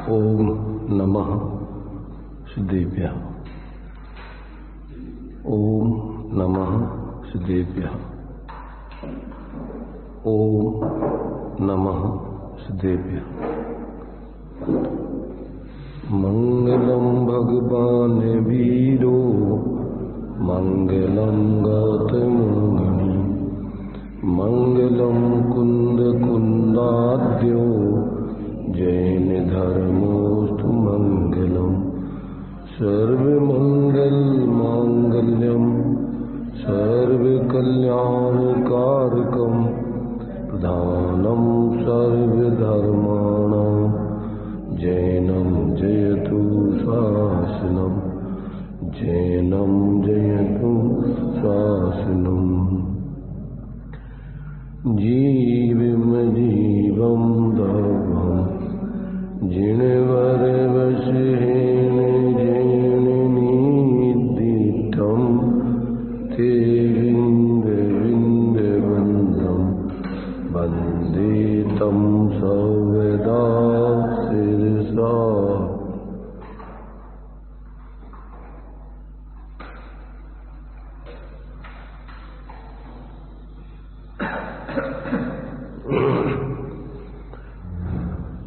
ओम नमः सिद्धेभ्यः। ओम नमः सिद्धेभ्यः। ओम नमः सिद्धेभ्यः। मंगलम भगवान वीरो मंगलम गौतमोहिनी मंगलम कुंद कुंदाद्यो जैन धर्मोस्तु मंगलम सर्वमंगल मांगल्यम सर्वकल्याणकारकम प्रधानम सर्वधर्माणां जैनम जयतु शासनम जैनम जयतु शासनम। जीवम जीवम दभम जिणवर वशेन जैन नीदिठम ते विंद विंद बंधम वंदे तम सवेदा शिरसा।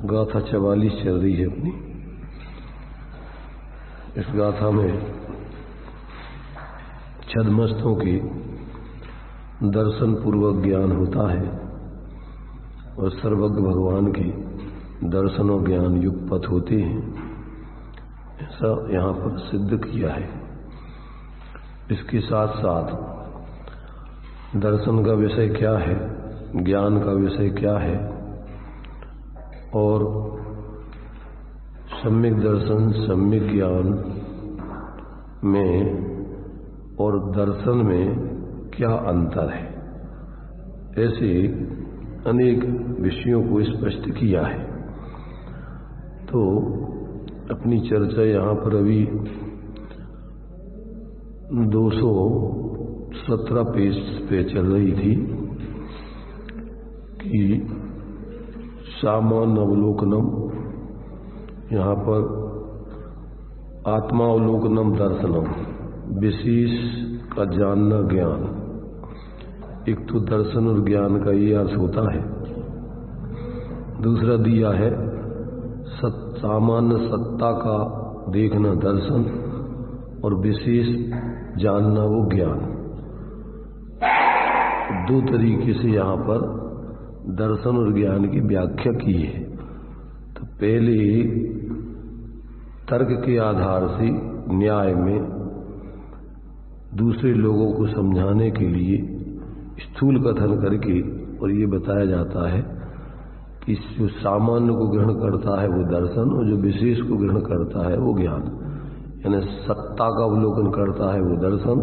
गाथा 44 चल रही है अपनी। इस गाथा में छद्मस्तों की दर्शन पूर्वक ज्ञान होता है और सर्वज्ञ भगवान की दर्शन और ज्ञान युगपथ होते हैं, ऐसा यहाँ पर सिद्ध किया है। इसके साथ साथ दर्शन का विषय क्या है, ज्ञान का विषय क्या है और सम्यक दर्शन सम्यक ज्ञान में और दर्शन में क्या अंतर है, ऐसे अनेक विषयों को स्पष्ट किया है। तो अपनी चर्चा यहाँ पर अभी 217 पेज पे चल रही थी कि सामान्य अवलोकनम, यहाँ पर आत्मावलोकनम दर्शनम, विशेष का जानना ज्ञान। एक तो दर्शन और ज्ञान का ये अर्थ होता है। दूसरा दिया है सामान्य सत्ता का देखना दर्शन और विशेष जानना वो ज्ञान। दो तरीके से यहाँ पर दर्शन और ज्ञान की व्याख्या की है। तो पहले तर्क के आधार से न्याय में दूसरे लोगों को समझाने के लिए स्थूल कथन करके और ये बताया जाता है कि जो सामान्य को ग्रहण करता है वो दर्शन और जो विशेष को ग्रहण करता है वो ज्ञान। यानी सत्ता का अवलोकन करता है वो दर्शन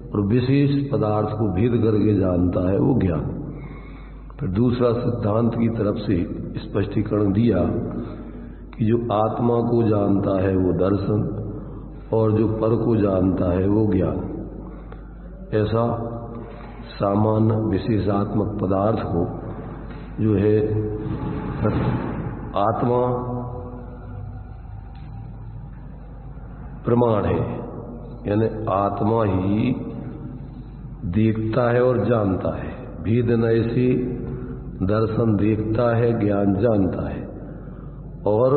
और विशेष पदार्थ को भेद करके जानता है वो ज्ञान। फिर दूसरा सिद्धांत की तरफ से स्पष्टीकरण दिया कि जो आत्मा को जानता है वो दर्शन और जो पर को जानता है वो ज्ञान। ऐसा सामान्य विशेषात्मक पदार्थ को जो है आत्मा प्रमाण है, यानी आत्मा ही देखता है और जानता है। भेद नए से दर्शन देखता है, ज्ञान जानता है, और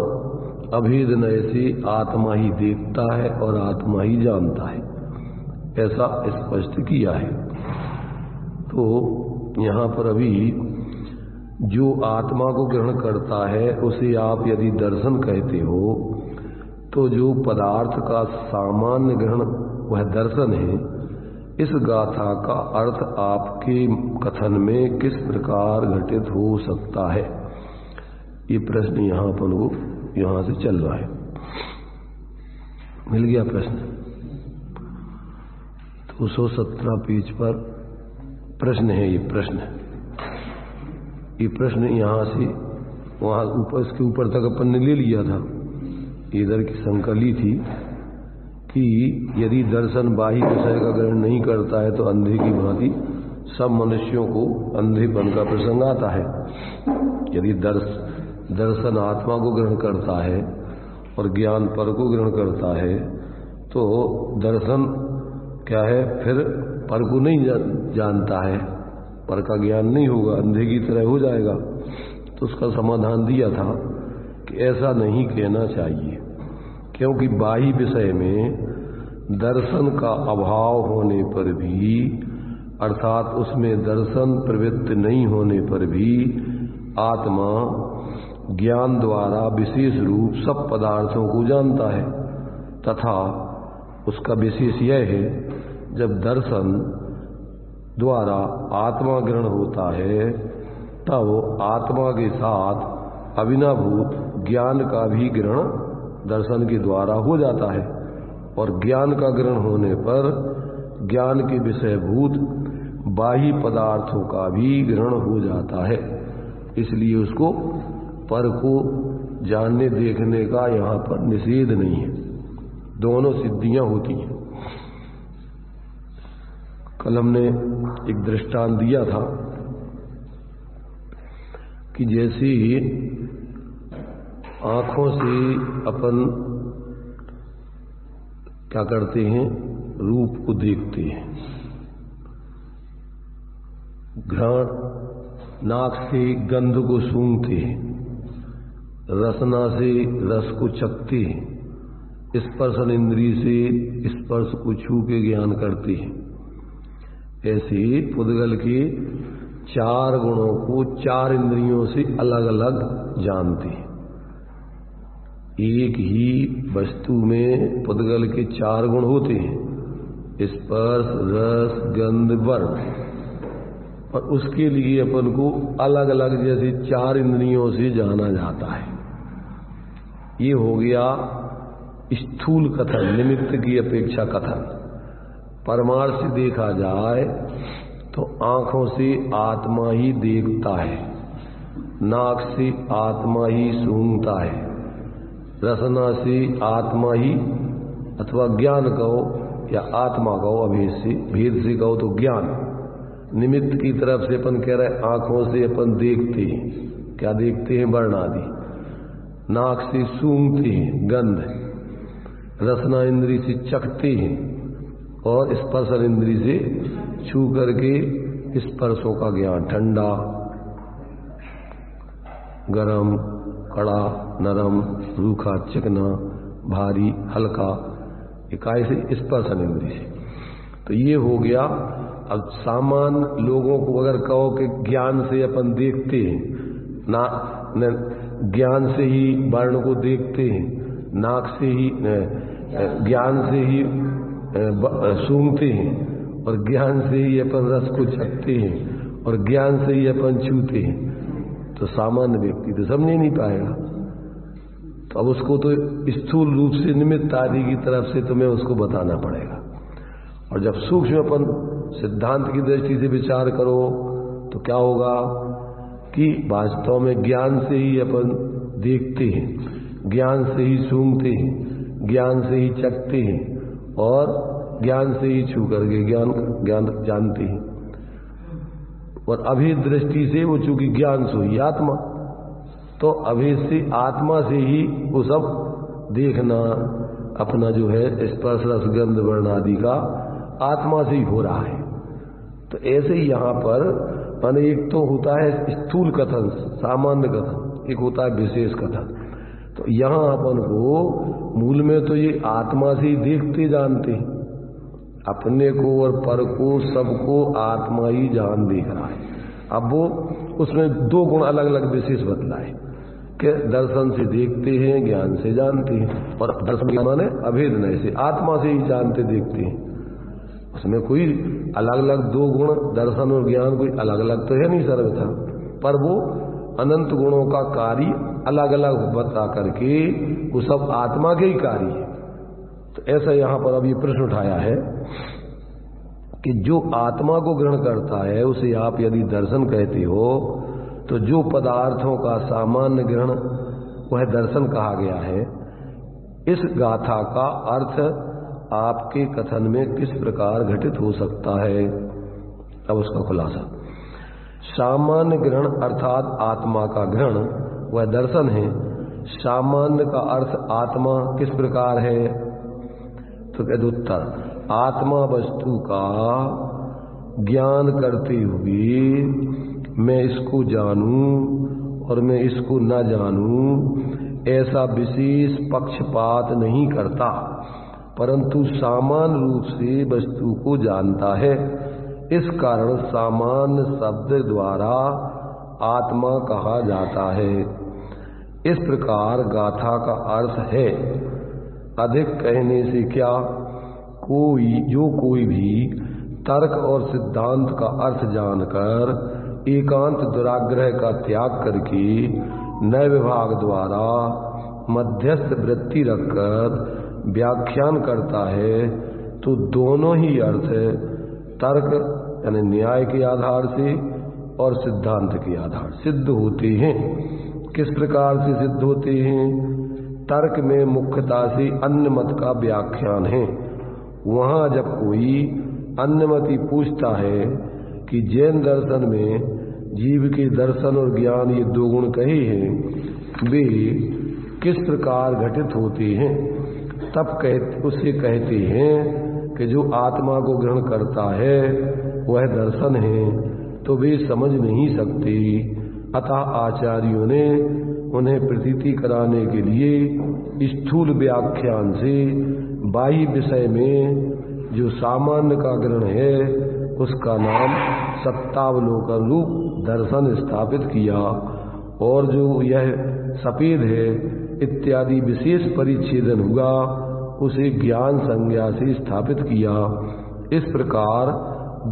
अभेद नए से आत्मा ही देखता है और आत्मा ही जानता है, ऐसा स्पष्ट किया है। तो यहाँ पर अभी जो आत्मा को ग्रहण करता है उसे आप यदि दर्शन कहते हो तो जो पदार्थ का सामान्य ग्रहण वह दर्शन है। इस गाथा का अर्थ आपके कथन में किस प्रकार घटित हो सकता है, ये प्रश्न यहाँ अपन को यहाँ से चल रहा है। मिल गया प्रश्न? 217 पेज पर प्रश्न है। ये प्रश्न यहाँ से वहाँ ऊपर, इसके ऊपर तक अपन ने ले लिया था। इधर की शंका ली थी कि यदि दर्शन बाह्य विषय का ग्रहण नहीं करता है तो अंधे की भांति सब मनुष्यों को अंधेपन का प्रसंग आता है। यदि दर्शन आत्मा को ग्रहण करता है और ज्ञान पर को ग्रहण करता है, तो दर्शन क्या है, फिर पर को नहीं जानता है, पर का ज्ञान नहीं होगा, अंधे की तरह हो जाएगा। तो उसका समाधान दिया था कि ऐसा नहीं कहना चाहिए, क्योंकि बाह्य विषय में दर्शन का अभाव होने पर भी, अर्थात उसमें दर्शन प्रवृत्ति नहीं होने पर भी आत्मा ज्ञान द्वारा विशेष रूप सब पदार्थों को जानता है। तथा उसका विशेष यह है, जब दर्शन द्वारा आत्मा ग्रहण होता है तब आत्मा के साथ अविनाभूत ज्ञान का भी ग्रहण दर्शन के द्वारा हो जाता है, और ज्ञान का ग्रहण होने पर ज्ञान के विषयभूत बाह्य पदार्थों का भी ग्रहण हो जाता है। इसलिए उसको पर को जानने देखने का यहाँ पर निषेध नहीं है, दोनों सिद्धियां होती हैं। कल हमने एक दृष्टांत दिया था कि जैसे आंखों से अपन क्या करते हैं, रूप को देखते हैं, घ्राण नाक से गंध को सूंघते हैं, रसना से रस को चखते हैं, स्पर्शन इंद्रिय से स्पर्श को छू के ज्ञान करते हैं। ऐसे पुद्गल के चार गुणों को चार इंद्रियों से अलग अलग जानते हैं। एक ही वस्तु में पुद्गल के चार गुण होते हैं, स्पर्श, रस, गंध, वर्ण, और उसके लिए अपन को अलग अलग जैसे चार इंद्रियों से जाना जाता है। ये हो गया स्थूल कथन, निमित्त की अपेक्षा कथन। परमार्थ से देखा जाए तो आंखों से आत्मा ही देखता है, नाक से आत्मा ही सूंघता है, रसना से आत्मा ही, अथवा ज्ञान कहो या आत्मा कहो, अभेद से भेद से कहो तो ज्ञान। निमित्त की तरफ से अपन कह रहे आंखों से अपन देखते हैं, क्या देखते हैं, वर्ण आदि। नाक से सूंघते हैं, गंध। रसना इंद्री से चखते हैं, और स्पर्शन इंद्री से छू करके स्पर्शों का ज्ञान, ठंडा, गरम, कड़ा, नरम, रूखा, चिकना, भारी, हल्का, इकाई से स्पर्शन इंद्री से। तो ये हो गया। अब सामान्य लोगों को अगर कहो कि ज्ञान से अपन देखते हैं, ना ज्ञान से ही वर्ण को देखते हैं, नाक से ही ज्ञान से ही सूंघते हैं, और ज्ञान से ही अपन रस को चखते हैं, और ज्ञान से ही अपन छूते हैं, तो सामान्य व्यक्ति तो समझ नहीं पाएगा। तो अब उसको तो स्थूल रूप से निमित्त आदि की तरफ से तुम्हें उसको बताना पड़ेगा। और जब सूक्ष्म अपन सिद्धांत की दृष्टि से विचार करो तो क्या होगा कि वास्तव में ज्ञान से ही अपन देखते हैं, ज्ञान से ही सूंघते हैं, ज्ञान से ही चखते हैं, और ज्ञान से ही छू करके ज्ञान जानते हैं। और अभेद दृष्टि से वो चूंकि ज्ञान से ही आत्मा, तो अभेद से आत्मा से ही वो सब देखना अपना जो है स्पर्श, रस, गंध, वर्ण आदि का आत्मा से ही हो रहा है। तो ऐसे ही यहाँ पर माने एक तो होता है स्थूल कथन, सामान्य कथन, एक होता है विशेष कथन। तो यहाँ अपन को मूल में तो ये आत्मा से ही देखते जानते हैं, अपने को और पर को सबको आत्मा ही जान देख रहा है। अब वो उसमें दो गुण अलग अलग विशेष बतलाए कि दर्शन से देखते हैं, ज्ञान से जानते हैं, और दर्शन माने अभेद नहीं से आत्मा से ही जानते देखते हैं। उसमें कोई अलग अलग दो गुण दर्शन और ज्ञान कोई अलग अलग तो है नहीं सर्वथा, पर वो अनंत गुणों का कार्य अलग अलग बता करके वो सब आत्मा के ही कार्य है। तो ऐसा यहां पर अब ये प्रश्न उठाया है कि जो आत्मा को ग्रहण करता है उसे आप यदि दर्शन कहते हो, तो जो पदार्थों का सामान्य ग्रहण वह दर्शन कहा गया है। इस गाथा का अर्थ आपके कथन में किस प्रकार घटित हो सकता है? अब उसका खुलासा। सामान्य ग्रहण अर्थात आत्मा का ग्रहण वह दर्शन है। सामान्य का अर्थ आत्मा किस प्रकार है? तो कहते उत्तर, आत्मा वस्तु का ज्ञान करते हुए मैं इसको जानूं और मैं इसको न जानूं, ऐसा विशेष पक्षपात नहीं करता, परंतु सामान्य रूप से वस्तु को जानता है। इस कारण सामान्य शब्द द्वारा आत्मा कहा जाता है। इस प्रकार गाथा का अर्थ है, अधिक कहने से क्या, कोई भी तर्क और सिद्धांत का अर्थ जानकर एकांत दुराग्रह का त्याग करके नए विभाग द्वारा मध्यस्थ वृत्ति रखकर व्याख्यान करता है, तो दोनों ही अर्थ तर्क यानी न्याय के आधार से और सिद्धांत के आधार सिद्ध होते हैं। किस प्रकार से सिद्ध होते हैं? तर्क में मुख्यता से अन्य मत का व्याख्यान है। वहां जब कोई अन्य मती पूछता है कि जैन दर्शन में जीव के दर्शन और ज्ञान ये दो गुण कहे हैं, वे किस प्रकार घटित होते हैं, तब उससे कहते हैं कि जो आत्मा को ग्रहण करता है वह दर्शन है, तो वे समझ नहीं सकते। अतः आचार्यों ने उन्हें प्रतीति कराने के लिए स्थूल व्याख्यान से बाह्य विषय में जो सामान्य का ग्रहण है उसका नाम सत्तावलोकन रूप दर्शन स्थापित किया, और जो यह सफेद है इत्यादि विशेष परिच्छेदन हुआ उसे ज्ञान संज्ञा से स्थापित किया। इस प्रकार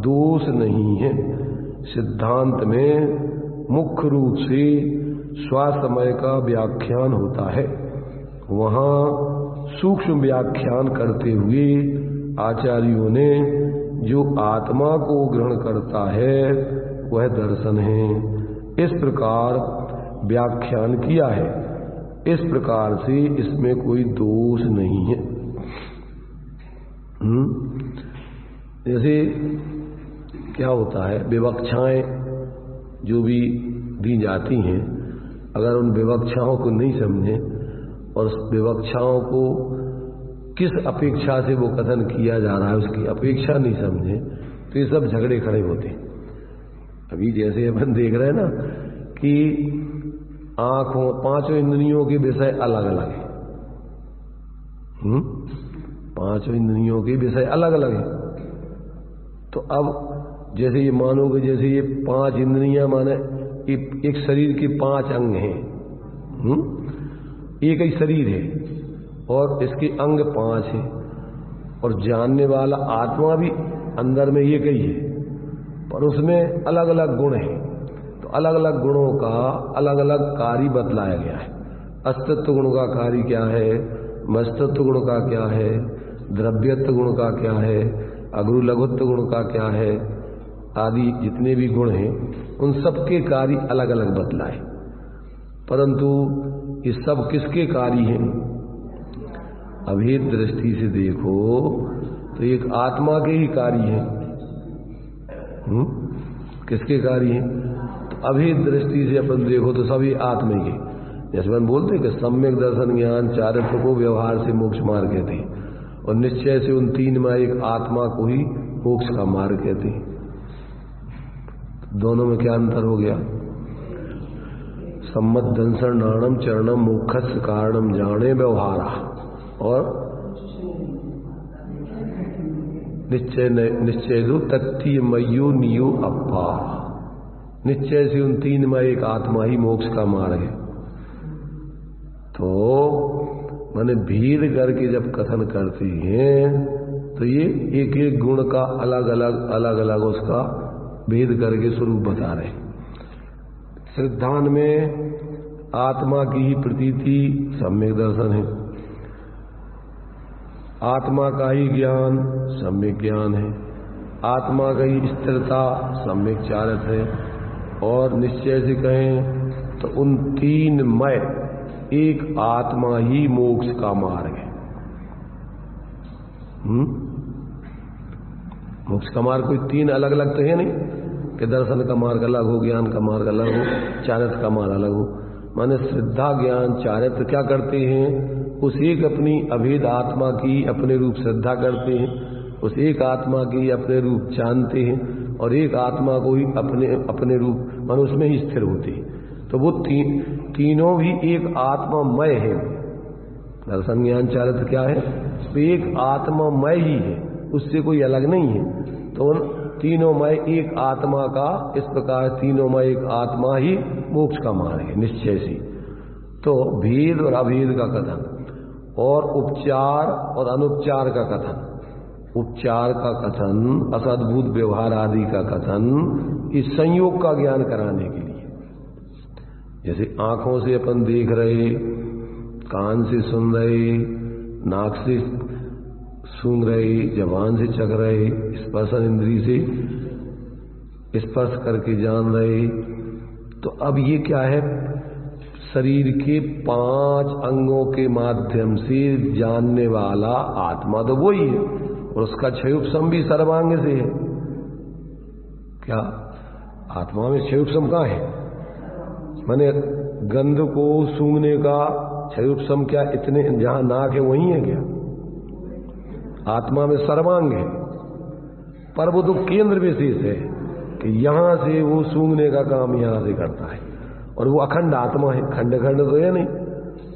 दोष नहीं है। सिद्धांत में मुख्य रूप से स्वासमय का व्याख्यान होता है, वहां सूक्ष्म व्याख्यान करते हुए आचार्यों ने जो आत्मा को ग्रहण करता है वह दर्शन है, इस प्रकार व्याख्यान किया है। इस प्रकार से इसमें कोई दोष नहीं है। जैसे क्या होता है, विवक्षाएं जो भी दी जाती हैं, अगर उन विवक्षाओं को नहीं समझे और विवक्षाओं को किस अपेक्षा से वो कथन किया जा रहा है उसकी अपेक्षा नहीं समझे, तो ये सब झगड़े खड़े होते हैं। अभी जैसे अपन देख रहे हैं ना कि आंखों पांचों इंद्रियों के विषय अलग अलग है, पांचों इंद्रियों के विषय अलग अलग है। तो अब जैसे ये मानो कि जैसे ये पांच इंद्रियां माने एक शरीर के पांच अंग हैं, एक ही शरीर है और इसके अंग पांच है, और जानने वाला आत्मा भी अंदर में एक ही है, पर उसमें अलग अलग गुण हैं। तो अलग अलग गुणों का अलग अलग कार्य बतलाया गया है। अस्तित्व गुण का कार्य क्या है, मस्तत्व गुण का क्या है, द्रव्यत्व गुण का क्या है, अग्रु लघुत्व गुण का क्या है, आदि जितने भी गुण हैं उन सबके कार्य अलग अलग बतलाए। परंतु ये सब किसके कार्य हैं? अभेद दृष्टि से देखो तो एक आत्मा के ही कार्य हैं। किसके कार्य हैं? तो अभेद दृष्टि से अपन देखो तो सभी आत्मा के, जैसे हम बोलते हैं कि सम्यक दर्शन ज्ञान चारित्र को व्यवहार से मोक्ष मार्ग कहते हैं, और निश्चय से उन तीन में एक आत्मा को ही मोक्ष का मार्ग कहते हैं। दोनों में क्या अंतर हो गया? सम्मत दंसरणाणम चरणम मोक्षस्य कारणम जाने व्यवहारा, और निश्चय दो तत्तीय मयो नियो अप्पा। निश्चय से उन तीन में एक आत्मा ही मोक्ष का मार्ग है। तो मैंने भेद करके जब कथन करते हैं तो ये एक एक गुण का अलग अलग उसका भेद करके स्वरूप बता रहे। सिद्धांत में आत्मा की ही प्रतीति सम्यक दर्शन है, आत्मा का ही ज्ञान सम्यक ज्ञान है, आत्मा का ही स्थिरता सम्यक चारित है, और निश्चय से कहें तो उन तीन मय एक आत्मा ही मोक्ष का मार्ग है। मोक्ष का मार्ग कोई तीन अलग अलग तो है नहीं कि दर्शन का मार्ग अलग हो, ज्ञान का मार्ग अलग हो, चारित्र का मार्ग अलग हो। माने श्रद्धा ज्ञान चारित्र क्या करते हैं, उस एक अपनी अभेद आत्मा की अपने रूप श्रद्धा करते हैं, उस एक आत्मा की अपने रूप जानते हैं और एक आत्मा को ही अपने रूप माने उसमें ही स्थिर होते हैं। तो वो तीनों भी एक आत्मामय है। दर्शन ज्ञान चारित्र क्या है, तो एक आत्मामय ही है, उससे कोई अलग नहीं है। तो उन तीनों मय एक आत्मा का, इस प्रकार तीनों मय एक आत्मा ही मोक्ष का मार्ग है निश्चय से। तो भेद और अभेद का कथन और उपचार और अनुपचार का कथन, उपचार का कथन, असद्भुत व्यवहार आदि का कथन, इस संयोग का ज्ञान कराने के लिए। जैसे आंखों से अपन देख रहे, कान से सुन रहे, नाक से सूंघ रहे, जबान से चख रहे, स्पर्शन इंद्री से स्पर्श करके जान रहे। तो अब ये क्या है, शरीर के 5 अंगों के माध्यम से जानने वाला आत्मा तो वही है और उसका क्षयोपशम भी सर्वांग से है। क्या आत्मा में क्षयोपशम कहाँ है, माने गंध को सूंघने का क्षयोपशम क्या इतने जहां नाक है वही है क्या, आत्मा में सर्वांग है, पर वो तो केंद्र विशेष है कि यहां से वो सूंघने का काम यहां से करता है और वो अखंड आत्मा है, खंड खंड तो है नहीं।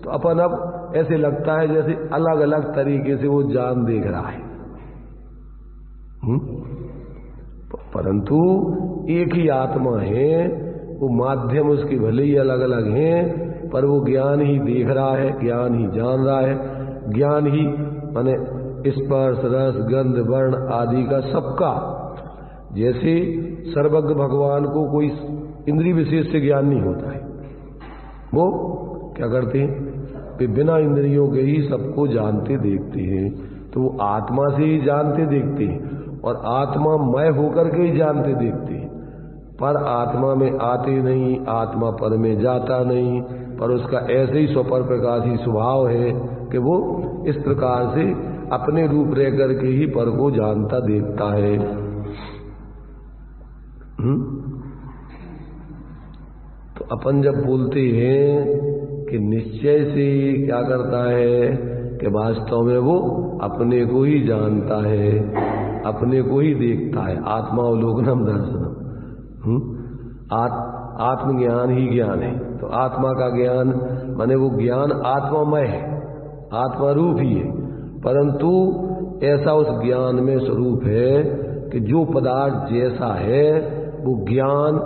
तो अपन अब ऐसे लगता है जैसे अलग अलग तरीके से वो जान देख रहा है, परंतु एक ही आत्मा है। वो माध्यम उसके भले ही अलग अलग हैं, पर वो ज्ञान ही देख रहा है, ज्ञान ही जान रहा है, ज्ञान ही माने स्पर्श रस गंध वर्ण आदि का सबका। जैसे सर्वज्ञ भगवान को कोई इंद्रिय विशेष से ज्ञान नहीं होता है, वो क्या करते हैं, वे बिना इंद्रियों के ही सबको जानते देखते हैं। तो वो आत्मा से ही जानते देखते हैं और आत्मा मय होकर के ही जानते देखते हैं, पर आत्मा में आते नहीं, आत्मा पर में जाता नहीं, पर उसका ऐसे ही स्वपर प्रकाशी स्वभाव है कि वो इस प्रकार से अपने रूप रह करके ही पर को जानता देखता है। तो अपन जब बोलते हैं कि निश्चय से क्या करता है कि वास्तव में वो अपने को ही जानता है, अपने को ही देखता है। आत्मावलोकनम दर्शनम, आत्मज्ञान ही ज्ञान है। तो आत्मा का ज्ञान माने वो ज्ञान आत्मामय है, आत्मा रूप ही है, परंतु ऐसा उस ज्ञान में स्वरूप है कि जो पदार्थ जैसा है वो ज्ञान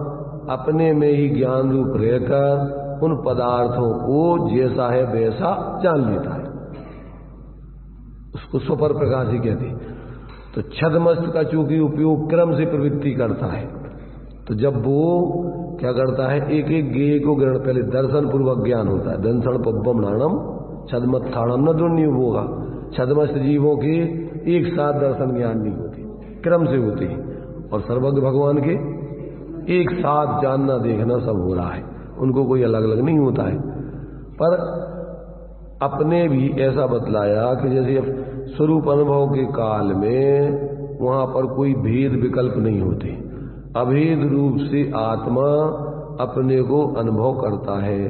अपने में ही ज्ञान रूप रहकर उन पदार्थों को जैसा है वैसा जान लेता है। उसको स्वपर प्रकाशी कहते हैं। तो छद्मस्त का चूंकि उपयोग क्रम से प्रवृत्ति करता है, तो जब वो क्या करता है, एक एक गेय को ग्रहण, पहले दर्शन पूर्वक ज्ञान होता है। दंसन पब्बम नाणम छद्मत्थाणम न दुर्निव होगा। छद्मस्त जीवों के एक साथ दर्शन ज्ञान नहीं होती, क्रम से होती है। और सर्वज्ञ भगवान के एक साथ जानना देखना सब हो रहा है, उनको कोई अलग अलग नहीं होता है। पर अपने भी ऐसा बतलाया कि जैसे स्वरूप अनुभव के काल में वहां पर कोई भेद विकल्प नहीं होते, अभेद रूप से आत्मा अपने को अनुभव करता है,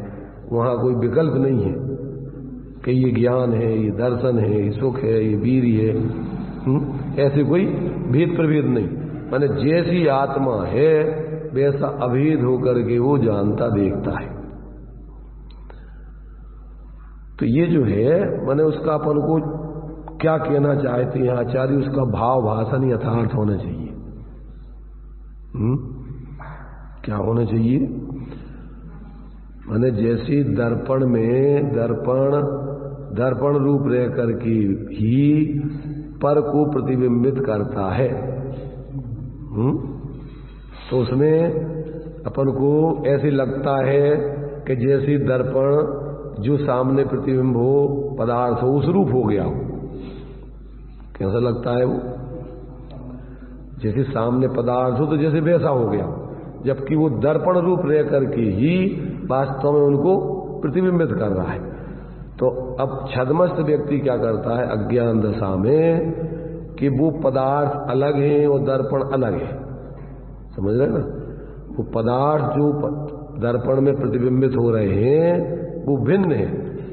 वहां कोई विकल्प नहीं है कि ये ज्ञान है, ये दर्शन है, ये सुख है, ये वीर्य है, ऐसे कोई भेद प्रभेद नहीं। माने जैसी आत्मा है वैसा अभेद होकर के वो जानता देखता है। तो ये जो है माने उसका अपन को क्या कहना चाहते हैं आचार्य, उसका भाव भाषण यथार्थ होना चाहिए। क्या होना चाहिए, माने जैसे दर्पण में दर्पण रूप रह करके ही पर को प्रतिबिंबित करता है, तो उसमें अपन को ऐसे लगता है कि जैसे दर्पण जो सामने प्रतिबिंब हो, पदार्थ हो, उस रूप हो गया हो। कैसा लगता है वो, जैसे सामने पदार्थ हो तो जैसे वैसा हो गया, जबकि वो दर्पण रूप रह करके ही वास्तव में उनको प्रतिबिंबित कर रहा है। तो अब छद्मस्त व्यक्ति क्या करता है अज्ञान दशा में कि वो पदार्थ अलग है और दर्पण अलग है, समझ रहे ना। वो पदार्थ जो दर्पण में प्रतिबिंबित हो रहे हैं वो भिन्न है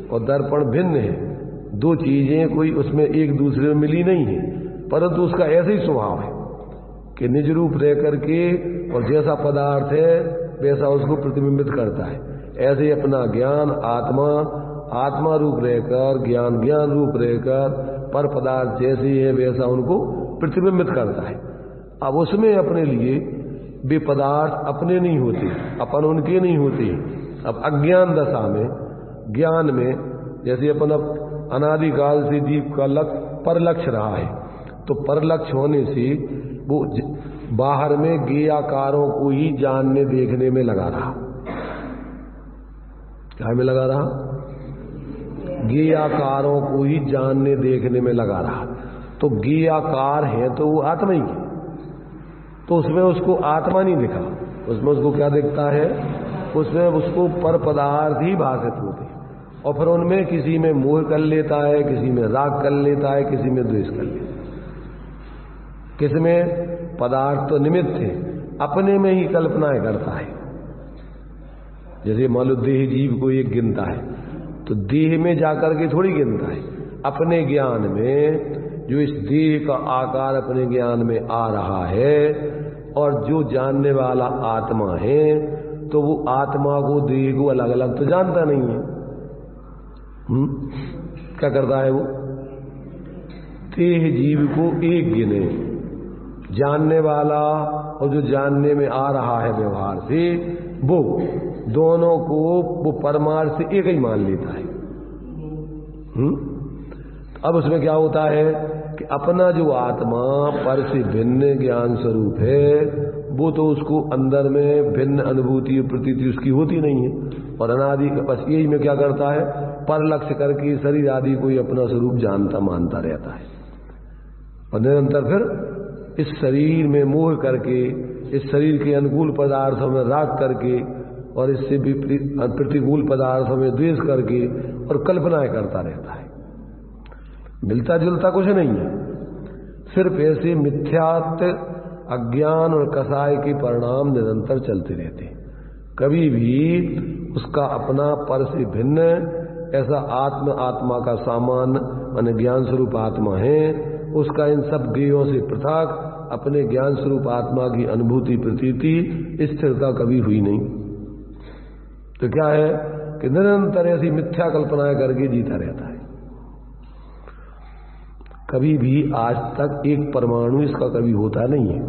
और दर्पण भिन्न है। दो चीजें कोई उसमें एक दूसरे में मिली नहीं है, परंतु उसका ऐसा ही स्वभाव है कि निज रूप रह करके और जैसा पदार्थ है वैसा उसको प्रतिबिंबित करता है। ऐसे ही अपना ज्ञान आत्मा आत्मा रूप रहकर, ज्ञान ज्ञान रूप रहकर पर पदार्थ जैसे है वैसा उनको प्रतिबिंबित करता है। अब उसमें अपने लिए वे पदार्थ अपने नहीं होते, अपन उनके नहीं होते। अब अज्ञान दशा में, ज्ञान में, जैसे अपन अब अनादिकाल से जीव का परलक्ष्य रहा है, तो परलक्ष्य होने से वो बाहर में ज्ञेयाकारों को ही जानने देखने में लगा रहा। क्या में लगा रहा? ज्ञेयाकारों को ही जानने देखने में लगा रहा। तो ज्ञेयाकार है तो वो आत्मा ही है, तो उसमें उसको आत्मा नहीं दिखा, उसमें उसको क्या दिखता है? उसमें उसको पर पदार्थ ही भाषित होते हैं और फिर उनमें किसी में मोह कर लेता है, किसी में राग कर लेता है, किसी में द्वेष कर लेता है। किसमें? पदार्थ तो निमित्त है, अपने में ही कल्पनाएं करता है। जैसे मान लो देह जीव को एक गिनता है तो देह में जाकर के थोड़ी गिनता है, अपने ज्ञान में जो इस देह का आकार अपने ज्ञान में आ रहा है और जो जानने वाला आत्मा है तो वो आत्मा को देह को अलग अलग तो जानता नहीं है। क्या करता है वो? देह जीव को एक गिने, जानने वाला और जो जानने में आ रहा है व्यवहार से, वो दोनों को वो परमार्थ से एक ही मान लेता है। अब उसमें क्या होता है कि अपना जो आत्मा पर से भिन्न ज्ञान स्वरूप है वो तो उसको अंदर में भिन्न अनुभूति प्रतीति उसकी होती नहीं है और अनादि बस यही में क्या करता है? पर लक्ष्य करके शरीर आदि को ही अपना स्वरूप जानता मानता रहता है और निरंतर फिर इस शरीर में मोह करके, इस शरीर के अनुकूल पदार्थों में राग करके और इससे भी प्रतिकूल पदार्थों में द्वेष करके और कल्पनाएं करता रहता है। मिलता जुलता कुछ नहीं है, सिर्फ ऐसे मिथ्यात्व अज्ञान और कसाय के परिणाम निरंतर चलते रहते हैं। कभी भी उसका अपना पर से भिन्न ऐसा आत्मा का सामान माने ज्ञान स्वरूप आत्मा है, उसका इन सब ज्ञेयों से पृथक अपने ज्ञान स्वरूप आत्मा की अनुभूति प्रतीति स्थिरता कभी हुई नहीं। तो क्या है कि निरंतर ऐसी मिथ्या कल्पनाएं करके जीता रहता है। कभी भी आज तक एक परमाणु इसका कभी होता नहीं है,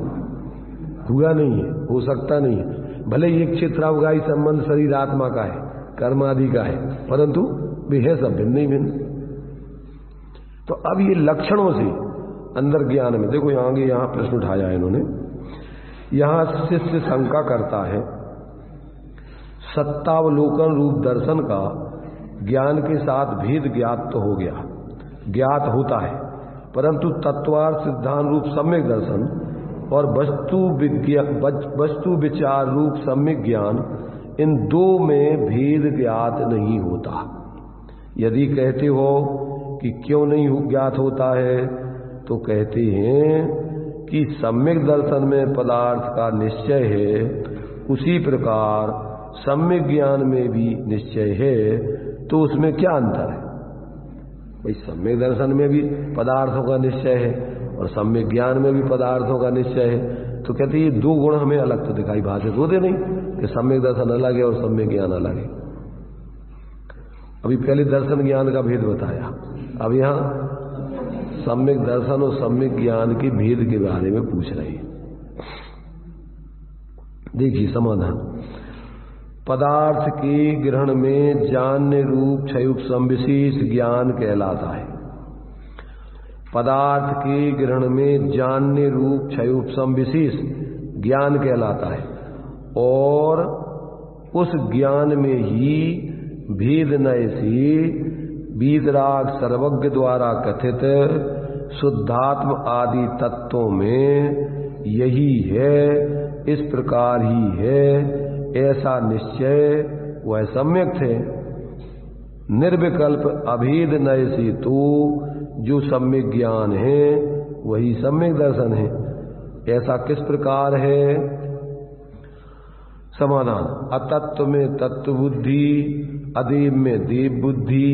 हुआ नहीं है, हो सकता नहीं है। भले एक क्षेत्रावगाही संबंध शरीर आत्मा का है, कर्म आदि का है, परंतु वे है सब भिन्न ही भिन्न। तो अब ये लक्षणों से अंदर ज्ञान में देखो, यहाँ प्रश्न उठाया है इन्होंने। यहां शिष्य शंका करता है सत्तावलोकन रूप दर्शन का ज्ञान के साथ भेद ज्ञात तो हो गया, ज्ञात होता है, परंतु तत्वार्थ सिद्धांत रूप सम्यक दर्शन और वस्तु विचार रूप सम्यक ज्ञान, इन दो में भेद ज्ञात नहीं होता। यदि कहते हो कि क्यों नहीं ज्ञात होता है तो कहते हैं कि सम्यक दर्शन में पदार्थ का निश्चय है, उसी प्रकार सम्यक ज्ञान में भी निश्चय है, तो उसमें क्या अंतर है? भाई सम्यक दर्शन में भी पदार्थों का निश्चय है और सम्यक ज्ञान में भी पदार्थों का निश्चय है, तो कहते ये दो गुण हमें अलग तो दिखाई भाषित होते नहीं कि सम्यक दर्शन अलग है और सम्यक ज्ञान अलग है। अभी पहले दर्शन ज्ञान का भेद बताया, अब यहां सम्यक दर्शन और सम्यक ज्ञान के भेद के बारे में पूछ रहे हैं। देखिए समाधान। पदार्थ के ग्रहण में जानने रूप क्षयुप संविशेष ज्ञान कहलाता है। पदार्थ के ग्रहण में जानने रूप क्षयुप संविशेष ज्ञान कहलाता है और उस ज्ञान में ही भेद नय से वीतराग सर्वज्ञ द्वारा कथित शुद्धात्म आदि तत्वों में यही है, इस प्रकार ही है, ऐसा निश्चय वह सम्यक थे। निर्विकल्प अभेद नय से तो जो सम्यक ज्ञान है वही सम्यक दर्शन है। ऐसा किस प्रकार है? समाधान, अतत्व में तत्व बुद्धि, अदेव में देव बुद्धि,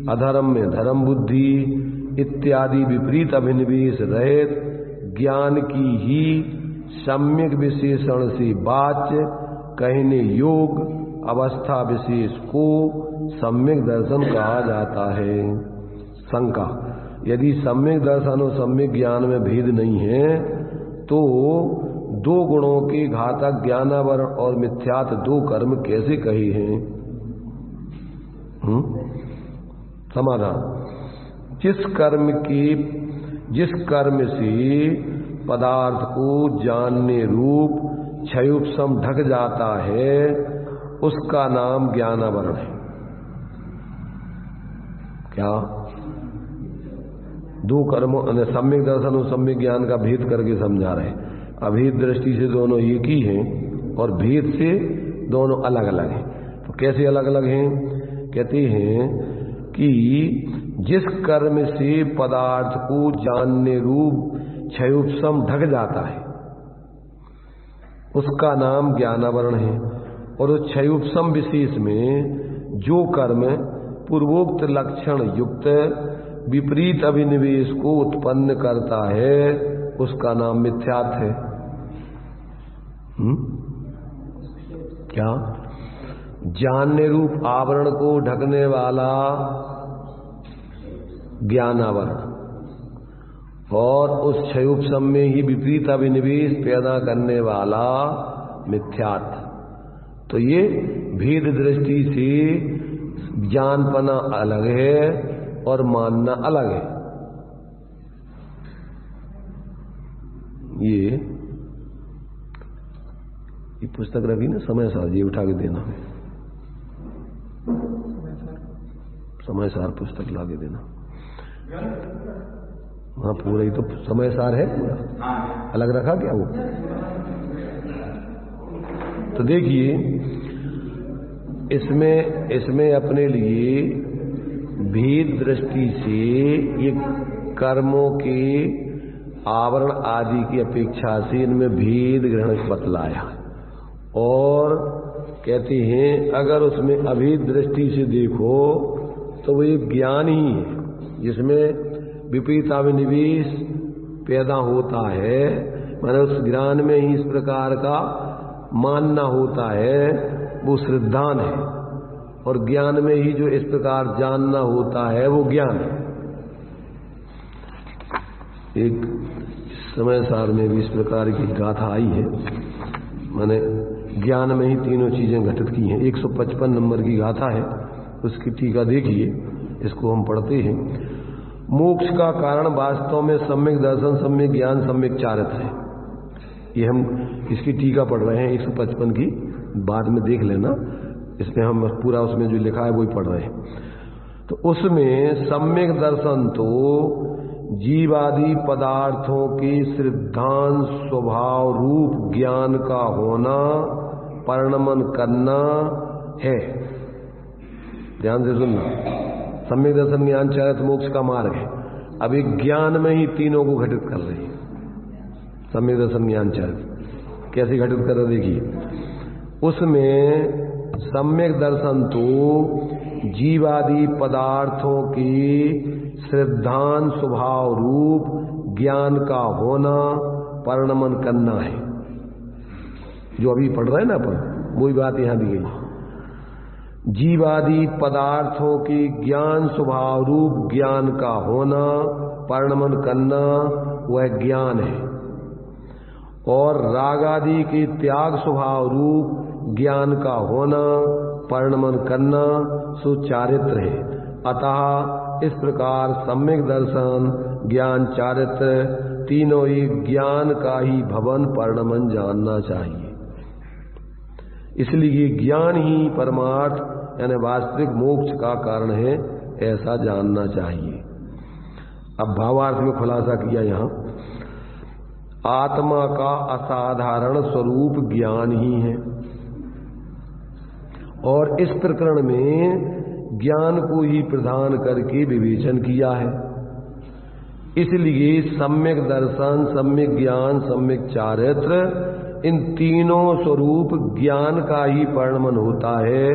अधर्म में धर्म बुद्धि इत्यादि विपरीत अभिनिवेश रहित ज्ञान की ही सम्यक विशेषण से वाच्य कहने योग अवस्था विशेष को सम्यक दर्शन कहा जाता है। शंका, यदि सम्यक दर्शन और सम्यक ज्ञान में भेद नहीं है तो दो गुणों के घातक ज्ञानावरण और मिथ्यात दो कर्म कैसे कहे हैं? समाधान, जिस कर्म से पदार्थ को जानने रूप क्षयोपशम ढक जाता है उसका नाम ज्ञानावरण है। क्या? दो कर्मों सम्यक दर्शन और सम्यक ज्ञान का भेद करके समझा रहे हैं। अभेद दृष्टि से दोनों एक ही हैं और भेद से दोनों अलग अलग हैं। तो कैसे अलग अलग हैं? कहते हैं कि जिस कर्म से पदार्थ को जानने रूप क्षयोपशम ढक जाता है उसका नाम ज्ञानावरण है, और उस क्षयोपशम विशेष में जो कर्म पूर्वोक्त लक्षण युक्त विपरीत अभिनिवेश को उत्पन्न करता है उसका नाम मिथ्यात है। क्या? जानने रूप आवरण को ढकने वाला ज्ञानावरण और उस क्षयोपशम में ही विपरीत अभिनिवेश पैदा करने वाला मिथ्यात। तो ये भेद दृष्टि से ज्ञानपना अलग है और मानना अलग है। ये पुस्तक रखी ना समय सार, ये उठा के देना, समय सार पुस्तक ला के देना। हाँ पूरा ही तो समय सार है, पूरा अलग रखा क्या वो? तो देखिए इसमें अपने लिए भेद दृष्टि से ये कर्मों के आवरण आदि की अपेक्षा से इनमें भेद ग्रहण बतलाया, और कहते हैं अगर उसमें अभेद दृष्टि से देखो तो वो एक ज्ञान ही है जिसमें विपरीताभिनिवेश पैदा होता है। माने उस ज्ञान में ही इस प्रकार का मानना होता है, वो श्रद्धान है, और ज्ञान में ही जो इस प्रकार जानना होता है वो ज्ञान है। एक समय सार में भी इस प्रकार की गाथा आई है, माने ज्ञान में ही तीनों चीजें घटित की हैं। 155 नंबर की गाथा है, उसकी टीका देखिए, इसको हम पढ़ते हैं। मोक्ष का कारण वास्तव में सम्यक दर्शन, सम्यक ज्ञान, सम्यक चारित्र है। ये हम इसकी टीका पढ़ रहे हैं 155 की, बाद में देख लेना, इसमें हम पूरा उसमें जो लिखा है वही पढ़ रहे हैं। तो उसमें सम्यक दर्शन तो जीवादि पदार्थों के सिद्धांत स्वभाव रूप ज्ञान का होना, परिणमन करना है। ध्यान से सुनना, सम्यक दर्शन ज्ञान चारित्र मोक्ष का मार्ग है। अब एक ज्ञान में ही तीनों को घटित कर रही है। सम्यक दर्शन ज्ञान चारित्र कैसे घटित कर रहे देखिए। उसमें सम्यक दर्शन तो जीवादि पदार्थों की सिद्धांत स्वभाव रूप ज्ञान का होना, परिणमन करना है। जो अभी पढ़ रहे हैं ना अपन, वही बात यहां दी गई। जीवादि पदार्थों की ज्ञान स्वभाव रूप ज्ञान का होना, परिणमन करना वह ज्ञान है, और रागादि के त्याग स्वभाव रूप ज्ञान का होना, परिणमन करना सो चारित्र है। अतः इस प्रकार सम्यक दर्शन, ज्ञान, चारित्र तीनों ही ज्ञान का ही भवन परिणमन जानना चाहिए। इसलिए ज्ञान ही परमार्थ यानी वास्तविक मोक्ष का कारण है, ऐसा जानना चाहिए। अब भावार्थ में खुलासा किया यहां, आत्मा का असाधारण स्वरूप ज्ञान ही है, और इस प्रकरण में ज्ञान को ही प्रदान करके विवेचन किया है। इसलिए सम्यक दर्शन, सम्यक ज्ञान, सम्यक चारित्र इन तीनों स्वरूप ज्ञान का ही परिणमन होता है,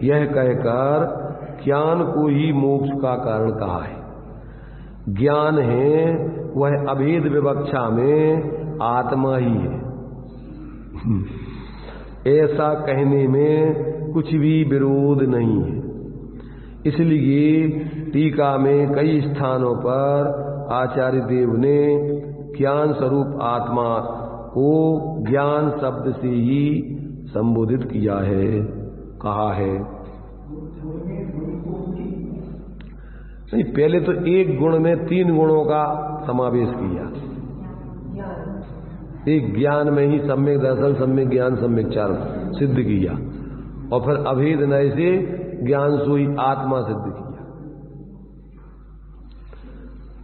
यह कहकर ज्ञान को ही मोक्ष का कारण कहा है। ज्ञान है वह अभेद विवक्षा में आत्मा ही है, ऐसा कहने में कुछ भी विरोध नहीं है। इसलिए टीका में कई स्थानों पर आचार्य देव ने ज्ञान स्वरूप आत्मा को ज्ञान शब्द से ही संबोधित किया है, कहा है। नहीं, पहले तो एक गुण में 3 गुणों का समावेश किया। एक ज्ञान में ही सम्यक दर्शन, सम्यक ज्ञान, सम्यक चार सिद्ध किया, और फिर अभेद नय से ज्ञान सोई आत्मा सिद्ध किया।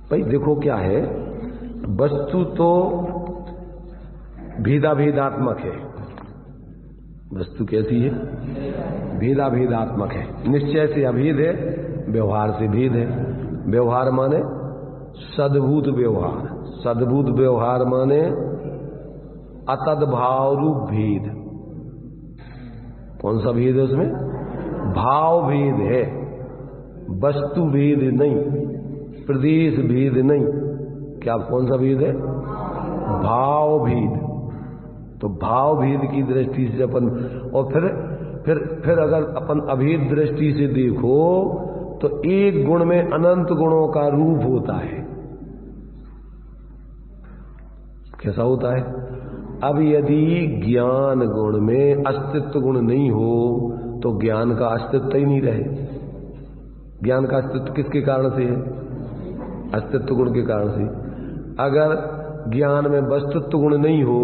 भाई देखो क्या है, वस्तु तो भेदाभेदात्मक है। वस्तु कैसी है? भेदाभेदात्मक है। निश्चय से अभेद है, व्यवहार से भेद है। व्यवहार माने सद्भूत व्यवहार, सद्भूत व्यवहार माने अतद्भाव रूप भेद। कौन सा भेद है उसमें? भाव भेद है, वस्तु भेद नहीं, प्रदेश भेद नहीं। क्या कौन सा भेद है? भाव भेद। तो भाव भेद की दृष्टि से अपन, और फिर अगर अपन अभेद दृष्टि से देखो तो एक गुण में अनंत गुणों का रूप होता है। कैसा होता है? अब यदि ज्ञान गुण में अस्तित्व गुण नहीं हो तो ज्ञान का अस्तित्व ही नहीं रहे। ज्ञान का अस्तित्व किसके कारण से है? अस्तित्व गुण के कारण से। अगर ज्ञान में वस्तुत्व गुण नहीं हो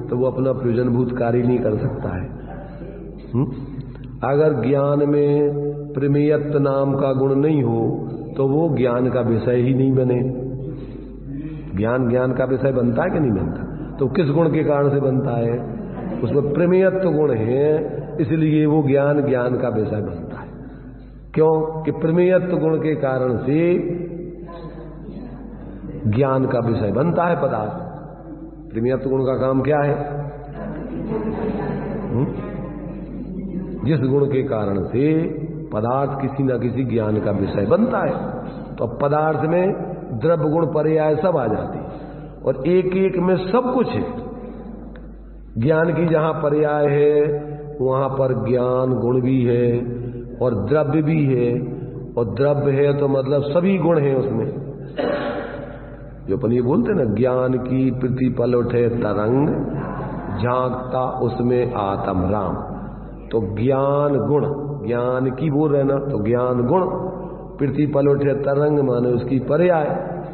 तो वो अपना प्रयोजनभूत कार्य नहीं कर सकता है। अगर ज्ञान में प्रमेयत्व नाम का गुण नहीं हो तो वो ज्ञान का विषय ही नहीं बने। ज्ञान का विषय बनता है कि नहीं बनता? तो किस गुण के कारण से बनता है? उसमें प्रमेयत्व गुण है, इसलिए वो ज्ञान का विषय बनता है। क्यों? कि प्रमेयत्व गुण के कारण से ज्ञान का विषय बनता है पदार्थ। प्रमेयत्व गुण का काम क्या है? जिस गुण के कारण से पदार्थ किसी न किसी ज्ञान का विषय बनता है, तो पदार्थ में द्रव्य गुण पर्याय सब आ जाती है, और एक एक में सब कुछ है। ज्ञान की जहां पर्याय है वहां पर ज्ञान गुण भी है और द्रव्य भी है, और द्रव्य है तो मतलब सभी गुण हैं उसमें। जो अपन ये बोलते ना, ज्ञान की प्रतिपल उठे तरंग, झांकता उसमें आत्म राम। तो ज्ञान गुण, ज्ञान की बोल रहे ना, तो ज्ञान गुण, प्रतिपल उठे तरंग माने उसकी पर्याय,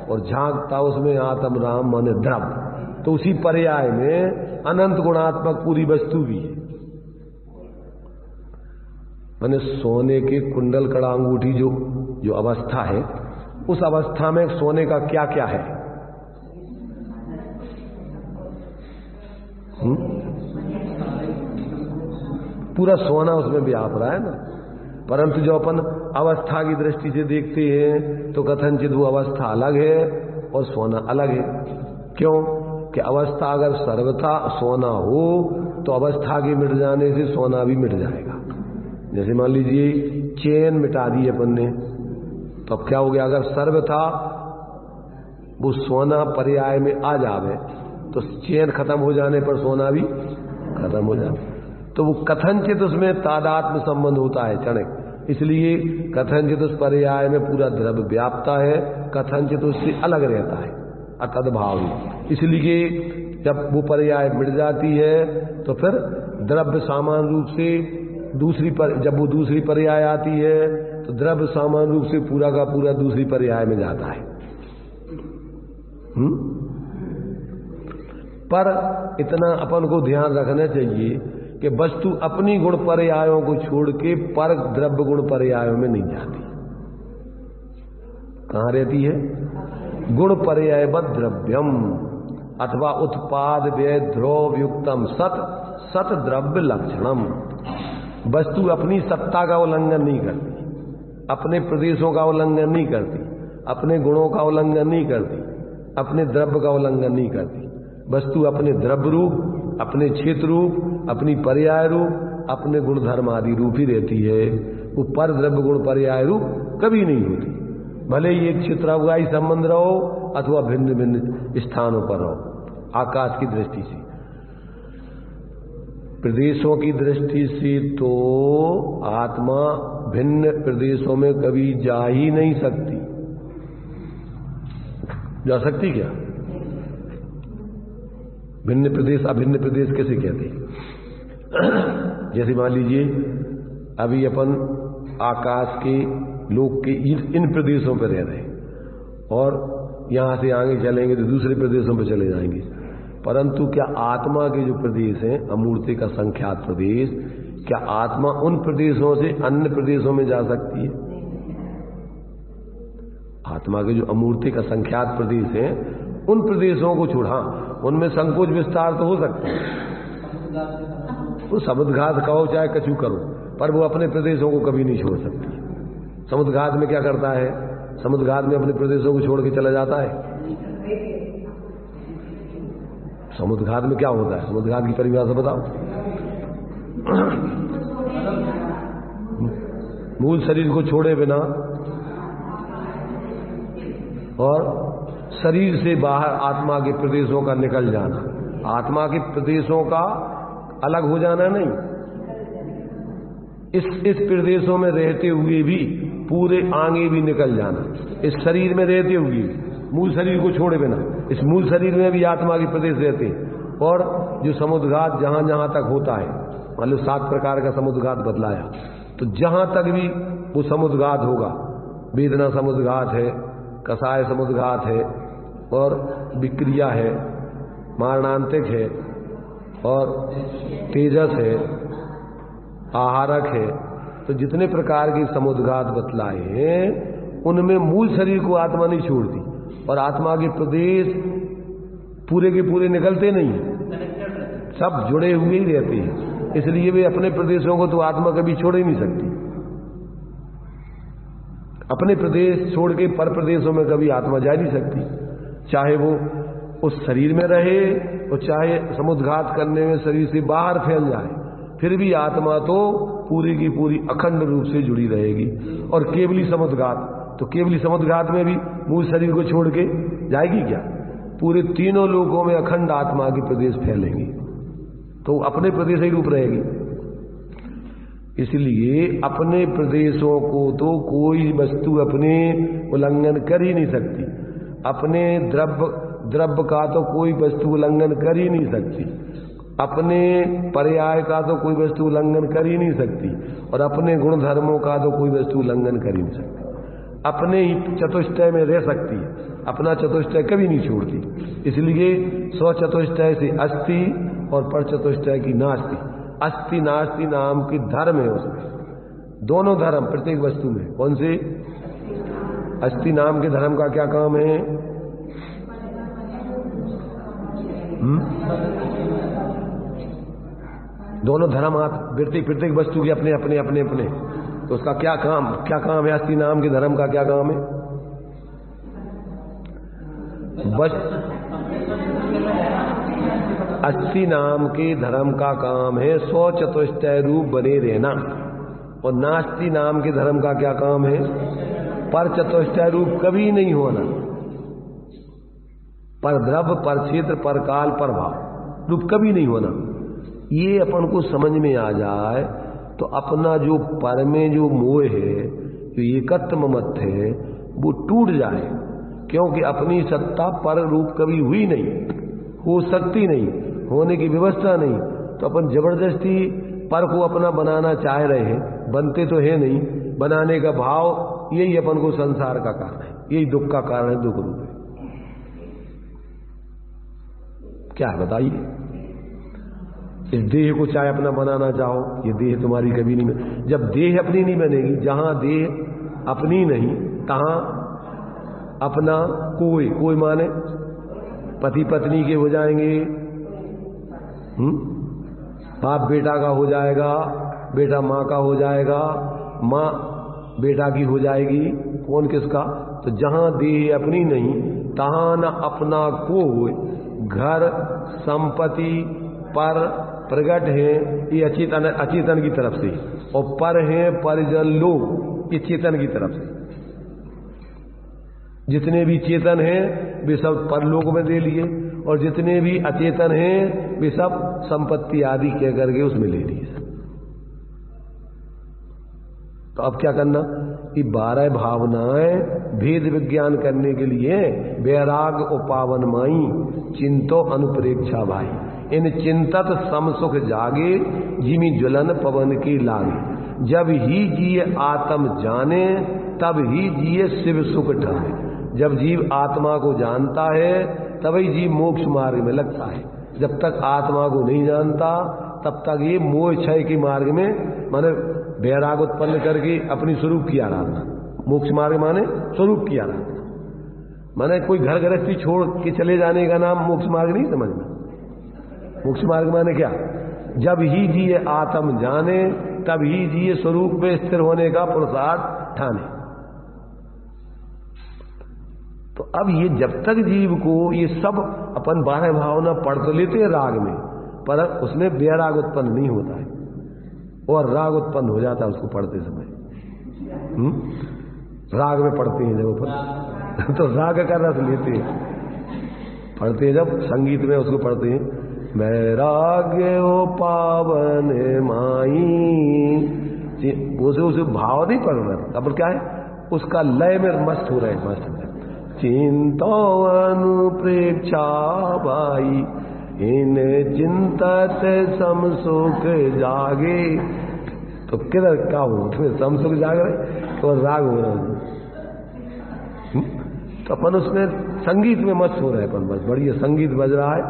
और झांकता उसमें आत्म राम माने द्रव्य। तो उसी पर्याय में अनंत गुणात्मक पूरी वस्तु भी है। माने सोने के कुंडल कड़ा अंगूठी जो अवस्था है, उस अवस्था में सोने का क्या क्या है? पूरा सोना उसमें व्याप रहा है ना। परंतु जो अपन अवस्था की दृष्टि से देखते हैं तो कथनचित वो अवस्था अलग है और सोना अलग है। क्यों? कि अवस्था अगर सर्वथा सोना हो तो अवस्था के मिट जाने से सोना भी मिट जाएगा। जैसे मान लीजिए चेन मिटा दी अपन ने, तो अब क्या हो गया? अगर सर्वथा वो सोना पर्याय में आ जावे तो चेन खत्म हो जाने पर सोना भी खत्म हो जाए। तो वो कथनचित उसमें तादात्म्य संबंध होता है क्षणिक, इसलिए कथनचित उस पर्याय में पूरा द्रव्य व्यापता है, कथनचित उससे अलग रहता है अतद्भाव। इसलिए जब वो पर्याय मिट जाती है तो फिर द्रव्य सामान्य रूप से जब वो दूसरी पर्याय आती है तो द्रव्य सामान्य रूप से पूरा का पूरा दूसरी पर्याय में जाता है। पर इतना अपन को ध्यान रखना चाहिए कि वस्तु अपनी गुण पर्यायों को छोड़ के पर द्रव्य गुण पर्यायों में नहीं जाती। कहां रहती है? गुण पर्यायवत् द्रव्यम अथवा उत्पाद व्यय ध्रुव युक्तम सत द्रव्य लक्षणम। वस्तु अपनी सत्ता का उल्लंघन नहीं करती, अपने प्रदेशों का उल्लंघन नहीं करती, अपने गुणों का उल्लंघन नहीं करती, अपने द्रव्य का उल्लंघन नहीं करती। वस्तु अपने द्रव्य रूप अपने क्षेत्र रूप, अपनी पर्याय रूप, अपने गुणधर्म आदि रूप ही रहती है। वो पर द्रव्य गुण पर्याय रूप कभी नहीं होती, भले ही एक क्षेत्रावगाही संबंध रहो अथवा भिन्न भिन्न स्थानों पर रहो। आकाश की दृष्टि से, प्रदेशों की दृष्टि से तो आत्मा भिन्न प्रदेशों में कभी जा ही नहीं सकती। जा सकती क्या? भिन्न प्रदेश अभिन्न प्रदेश कैसे कहते हैं? जैसे मान लीजिए अभी अपन आकाश के लोक के इन प्रदेशों पर रह रहे हैं और यहां से आगे चलेंगे तो दूसरे प्रदेशों पर चले जाएंगे, परंतु क्या आत्मा के जो प्रदेश हैं अमूर्ति का संख्यात प्रदेश, क्या आत्मा उन प्रदेशों से अन्य प्रदेशों में जा सकती है? आत्मा के जो अमूर्ति का संख्यात प्रदेश हैं उन प्रदेशों को छोड़ा, उनमें संकोच विस्तार तो हो सकता है, वो समुद्घात कहो चाहे कछु करो, पर वो अपने प्रदेशों को कभी नहीं छोड़ सकती। समुद्घात में क्या करता है? समुद्घात में अपने प्रदेशों को छोड़ के चला जाता है। समुद्घात में क्या होता है? समुद्घात की परिभाषा बताओ। मूल शरीर को छोड़े बिना और शरीर से बाहर आत्मा के प्रदेशों का निकल जाना, आत्मा के प्रदेशों का अलग हो जाना नहीं, इस प्रदेशों में रहते हुए भी पूरे आगे भी निकल जाना, इस शरीर में रहते हुए भी, मूल शरीर को छोड़े बिना इस मूल शरीर में भी आत्मा के प्रदेश रहते हैं। और जो समुद्घात जहां जहां तक होता है, मान लो 7 प्रकार का समुद्घात बतलाया, तो जहां तक भी वो समुद्घात होगा, वेदना समुद्घात है, कसाय समुद्घात है और विक्रिया है, मारणांतिक है और तेजस है, आहारक है, तो जितने प्रकार के समुद्घात बतलाए हैं उनमें मूल शरीर को आत्मा नहीं छोड़ती और आत्मा के प्रदेश पूरे के पूरे निकलते नहीं, सब जुड़े हुए ही रहते हैं। इसलिए वे अपने प्रदेशों को तो आत्मा कभी छोड़ ही नहीं सकती। अपने प्रदेश छोड़ के पर प्रदेशों में कभी आत्मा जा नहीं सकती, चाहे वो उस शरीर में रहे और चाहे समुद्घात करने में शरीर से बाहर फैल जाए, फिर भी आत्मा तो पूरी की पूरी अखंड रूप से जुड़ी रहेगी। और केवली समुद्घात, तो केवली समुद्घात में भी मूल शरीर को छोड़ के जाएगी क्या? पूरे तीनों लोकों में अखंड आत्मा के प्रदेश फैलेंगे, तो अपने प्रदेश ही रूप रहेगी। इसलिए अपने प्रदेशों को तो कोई वस्तु अपने उल्लंघन कर ही नहीं सकती, अपने द्रव्य का तो कोई वस्तु उल्लंघन कर ही नहीं सकती, अपने पर्याय का तो कोई वस्तु उल्लंघन कर ही नहीं सकती और अपने गुण धर्मों का तो कोई वस्तु उल्लंघन कर ही नहीं सकती। अपने ही चतुष्टय में रह सकती है, अपना चतुष्टय कभी नहीं छोड़ती। इसलिए स्व चतुष्टय से अस्ति और पर चतुष्टय की नास्ति, अस्ति नास्ति नाम की धर्म है उसमें, दोनों धर्म प्रत्येक वस्तु में। कौन से? अस्ति नाम के धर्म का क्या काम है? दोनों धर्म प्रत्येक वस्तु के अपने अपने अपने अपने, तो उसका क्या काम है? अस्ति नाम के धर्म का क्या काम है? बस अस्ति नाम के धर्म का काम है स्व चतुष्टय रूप बने रहना, और नास्ति नाम के धर्म का क्या काम है? पर चतुष्टय रूप कभी नहीं होना, पर द्रव्य, पर क्षेत्र, पर काल, पर भाव रूप कभी नहीं होना। ये अपन को समझ में आ जाए तो अपना जो पर में जो मोह है, जो एकत्व ममत्व है, वो टूट जाए, क्योंकि अपनी सत्ता पर रूप कभी हुई नहीं, हो सकती नहीं, होने की व्यवस्था नहीं, तो अपन जबरदस्ती पर को अपना बनाना चाह रहे हैं, बनते तो है नहीं, बनाने का भाव यही अपन को संसार का कारण है, यही दुख का कारण है, दुख रूप है। क्या है बताइए? इस देह को चाहे अपना बनाना चाहो, ये देह तुम्हारी कभी नहीं बने। जब देह अपनी नहीं बनेगी, जहां देह अपनी नहीं तहां अपना कोई माने पति पत्नी के हो जाएंगे, बाप बेटा का हो जाएगा, बेटा माँ का हो जाएगा, माँ बेटा की हो जाएगी, कौन किसका? तो जहां देह अपनी नहीं तहां न अपना कोई घर, संपत्ति, पर प्रगट हैं ये अचेतन की तरफ से, और पर हैं परिजन लोग ये चेतन की तरफ से। जितने भी चेतन हैं वे सब परलोक में दे लिए, और जितने भी अचेतन हैं वे सब संपत्ति आदि कह करके उसमें ले लिए। तो अब क्या करना, ये 12 भावनाएं भेद विज्ञान करने के लिए वैराग उपावन माई चिंतो अनुप्रेक्षा भाई। इन चिंतत समसुख जागे जिमी ज्वलन पवन की लागे। जब ही जिये आत्म जाने तब ही जिये शिव सुख ठाने। जब जीव आत्मा को जानता है तभी जीव मोक्ष मार्ग में लगता है। जब तक आत्मा को नहीं जानता तब तक ये मोह क्षय के मार्ग में माने वैराग उत्पन्न करके अपनी स्वरूप की आराधना। मोक्ष मार्ग माने स्वरूप की आराधना, माने कोई घर गृहस्थी छोड़ के चले जाने का नाम मोक्ष मार्ग नहीं समझना। मोक्ष मार्ग माने क्या, जब ही जिये आत्म जाने तब ही जिये स्वरूप में स्थिर होने का पुरुषार्थ ठाने। तो अब ये जब तक जीव को ये सब अपन 12 भावना पढ़ तो लेते हैं राग में, पर उसमें वैराग उत्पन्न नहीं होता है, और राग उत्पन्न हो जाता है उसको पढ़ते समय। राग में पढ़ते हैं जब अपन तो राग का रस लेते हैं, पढ़ते हैं जब संगीत में उसको पढ़ते हैं, वैराग्य ओ पावन माई, उसे भाव नहीं पढ़ रहा, अब क्या है उसका लय में मस्त हो रहे हैं, मस्त चिंतो अनुप्रेक्षा भाई इन चिंतत समसुख जागे। तो किधर क्या हो, फिर समसुख जाग रहे तो राग हो रहा है। तो अपन उसमें संगीत में मस्त हो रहे हैं अपन, बस बढ़िया संगीत बज रहा है।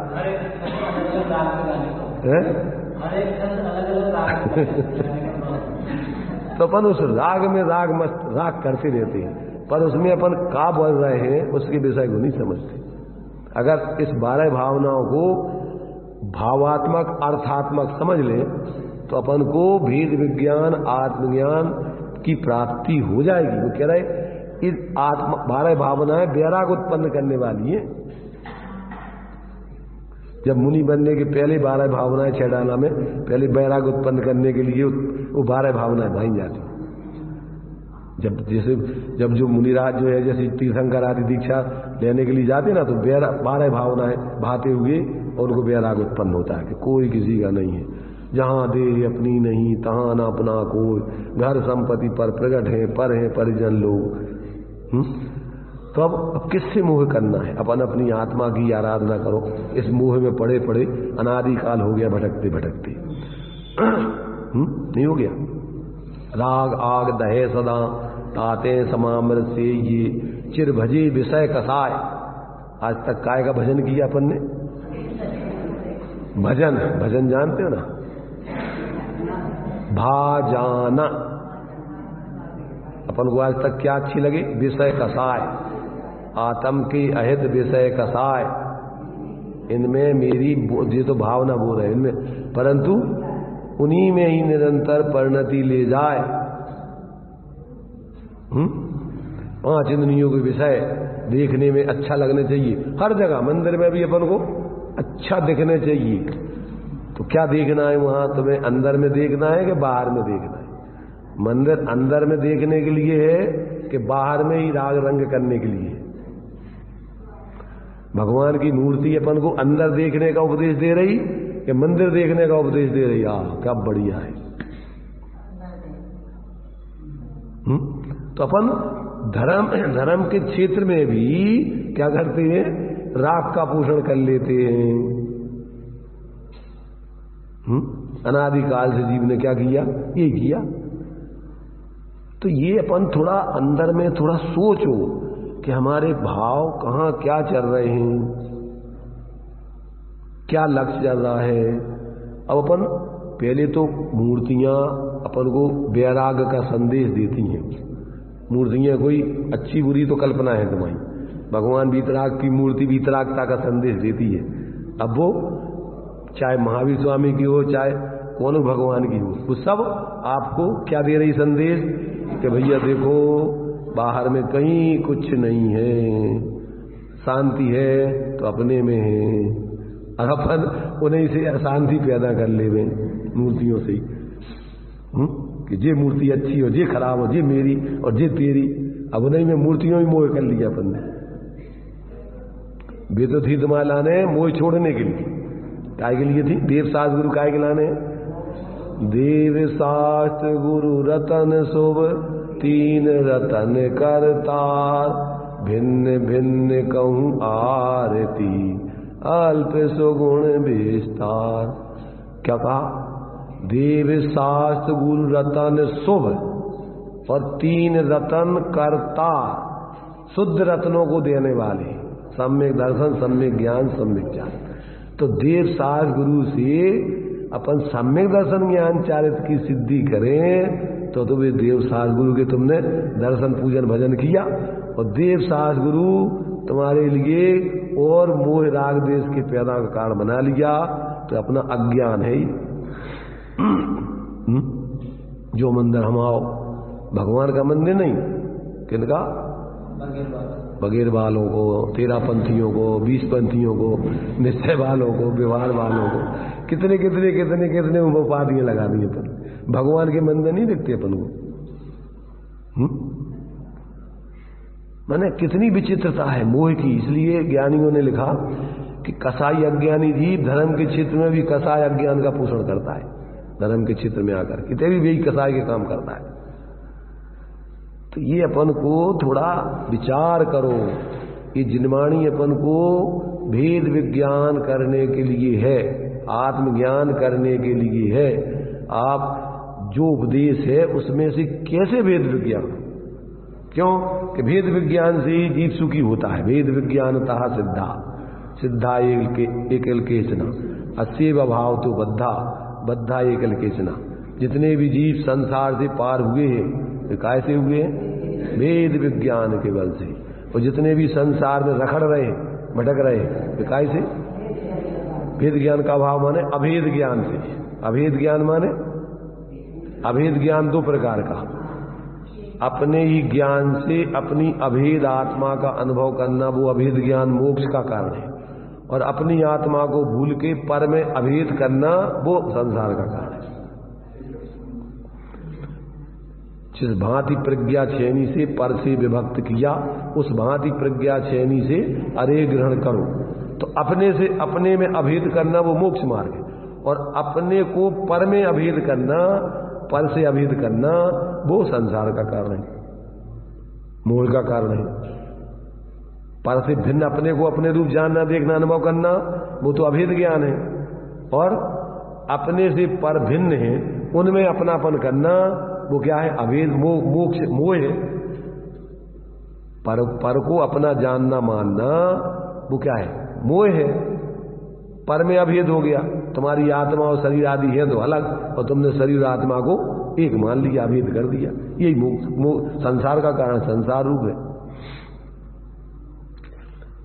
तो अपन उस राग में राग मस्त राग करते रहते हैं, पर उसमें अपन का बोल रहे हैं उसके विषय को नहीं समझते। अगर इस 12 भावनाओं को भावात्मक अर्थात्मक समझ ले तो अपन को भेद विज्ञान आत्मज्ञान की प्राप्ति हो जाएगी। वो कह रहे इस 12 भावनाएं वैराग उत्पन्न करने वाली है। जब मुनि बनने के पहले 12 भावनाएं छेड़ाना में पहले वैराग उत्पन्न करने के लिए वो 12 भावनाएं भाई जाती। जब जो मुनिराज जो है जैसे तीर्थंकर आदि दीक्षा लेने के लिए जाते ना, तो 12 भावनाएं भाते हुए और उनको वैराग उत्पन्न होता है कि कोई किसी का नहीं है, जहां देह अपनी नहीं तहां ना अपना कोई, घर संपत्ति पर प्रगट है पर है परिजन लोग। तो अब किससे मोह करना है, अपन अपनी आत्मा की आराधना करो। इस मोह में पड़े पड़े अनादिकाल हो गया भटकते भटकते। नहीं हो गया, राग आग दहे सदा ताते समामृत से ये चिर भजे विषय कसाय। आज तक काय का भजन किया अपन ने, भजन जानते हो ना, भाजाना। अपन को आज तक क्या अच्छी लगी, विषय कसाय, आत्म की अहित विषय कसाय। इनमें मेरी ये तो भावना बोल रहे इनमें, परंतु उन्हीं में ही निरंतर परिणति ले जाए। 5 इंद्रियों के विषय देखने में अच्छा लगने चाहिए, हर जगह मंदिर में भी अपन को अच्छा दिखने चाहिए। तो क्या देखना है वहां तुम्हें, अंदर में देखना है कि बाहर में देखना है? मंदिर अंदर में देखने के लिए है कि बाहर में ही राग रंग करने के लिए? भगवान की मूर्ति अपन को अंदर देखने का उपदेश दे रही कि मंदिर देखने का उपदेश दे रही? क्या बढ़िया है। तो अपन धर्म के क्षेत्र में भी क्या करते हैं, राग का पोषण कर लेते हैं। अनादिकाल से जीव ने क्या किया, ये किया। तो ये अपन थोड़ा अंदर में थोड़ा सोचो कि हमारे भाव कहाँ क्या चल रहे हैं, क्या लक्ष्य चल रहा है। अब अपन पहले तो मूर्तियां अपन को वैराग का संदेश देती हैं। मूर्तियां कोई अच्छी बुरी तो कल्पना है तुम्हारी, भगवान वीतराग की मूर्ति वीतरागता का संदेश देती है। अब वो चाहे महावीर स्वामी की हो चाहे कौन भगवान की हो, वो सब आपको क्या दे रही संदेश कि भैया देखो बाहर में कहीं कुछ नहीं है, शांति है तो अपने में है। और अपन उन्हीं से अशांति पैदा कर ले मूर्तियों से कि ये मूर्ति अच्छी हो, ये खराब हो, ये मेरी और ये तेरी। अब उन्हीं में मूर्तियों ही मोह कर लिया अपन ने। वे तो थी तुम्हारे लाने मोह छोड़ने के लिए। काय के लिए थी? देव शास्त्र गुरु काय के लाने? देव शास्त्र गुरु रतन शुभ तीन रतन करतार, भिन्न भिन्न कहूँ आरती अल्प सुगुण विस्तार। क्या कहा? देव शास्त्र गुरु रतन शुभ और तीन रतन करतार, शुद्ध रत्नों को देने वाले, सम्यक दर्शन, सम्यक ज्ञान, सम्यक ज्ञान। तो देव शास्त्र गुरु से अपन सम्यक दर्शन ज्ञान चारित्र की सिद्धि करें तो वे देव शास्त्र गुरु के तुमने दर्शन पूजन भजन किया, और देव शास्त्र गुरु तुम्हारे लिए और मोह राग देश के पैदा का कारण बना लिया, तो अपना अज्ञान है। जो मंदिर हम आओ, भगवान का मंदिर नहीं, किनका? बगैर वालों को, 13 पंथियों को, 20 पंथियों को, निश्चय वालों को, व्यवहार वालों को, कितने कितने कितने कितने उपाधियां लगा दी अपन। भगवान के मंदिर नहीं दिखते अपन को। माने कितनी विचित्रता है मोह की। इसलिए ज्ञानियों ने लिखा कि कसाई अज्ञानी जीव धर्म के क्षेत्र में भी कसाई अज्ञान का पोषण करता है। धर्म के क्षेत्र में आकर कितने भी वही कसाई के काम करता है। तो ये अपन को थोड़ा विचार करो। ये जिनवाणी अपन को भेद विज्ञान करने के लिए है, आत्मज्ञान करने के लिए है। आप जो उपदेश है उसमें से कैसे भेद विज्ञान? क्यों कि भेद विज्ञान से ही जीव सुखी होता है। भेद विज्ञानतः सिद्धा, सिद्धा एकल केचना, अस्यैव भाव तो बद्धा, बद्धा एकल केचना। जितने भी जीव संसार से पार हुए हैं वे कैसे हुए हैं? भेद विज्ञान के बल से। और जितने भी संसार में रखड़ रहे, भटक रहे, वे कैसे? भेद ज्ञान का अभाव माने अभेद ज्ञान से। अभेद ज्ञान माने अभेद ज्ञान दो प्रकार का। अपने ही ज्ञान से अपनी अभेद आत्मा का अनुभव करना, वो अभेद ज्ञान मोक्ष का कारण है। और अपनी आत्मा को भूल के पर में अभेद करना, वो संसार का कारण है। जिस भांति प्रज्ञा छेनी से पर से विभक्त किया, उस भांति प्रज्ञा छेनी से अरे ग्रहण करो। तो अपने से अपने में अभेद करना वो मोक्ष मार्ग है, और अपने को पर में अभेद करना, पर से अभेद करना, वो संसार का कारण है, मोह का कारण है। पर से भिन्न अपने को अपने रूप जानना, देखना, अनुभव करना, वो तो अभेद ज्ञान है। और अपने से पर भिन्न है उनमें अपनापन करना, वो क्या है? अभेद मोक्ष मोह है। पर को अपना जानना मानना, वो क्या है? मोह है। पर में अभेद हो गया। तुम्हारी आत्मा और शरीर आदि है तो अलग, और तुमने शरीर आत्मा को एक मान लिया, अभेद कर दिया। यही मोक्ष संसार का कारण, संसार रूप है।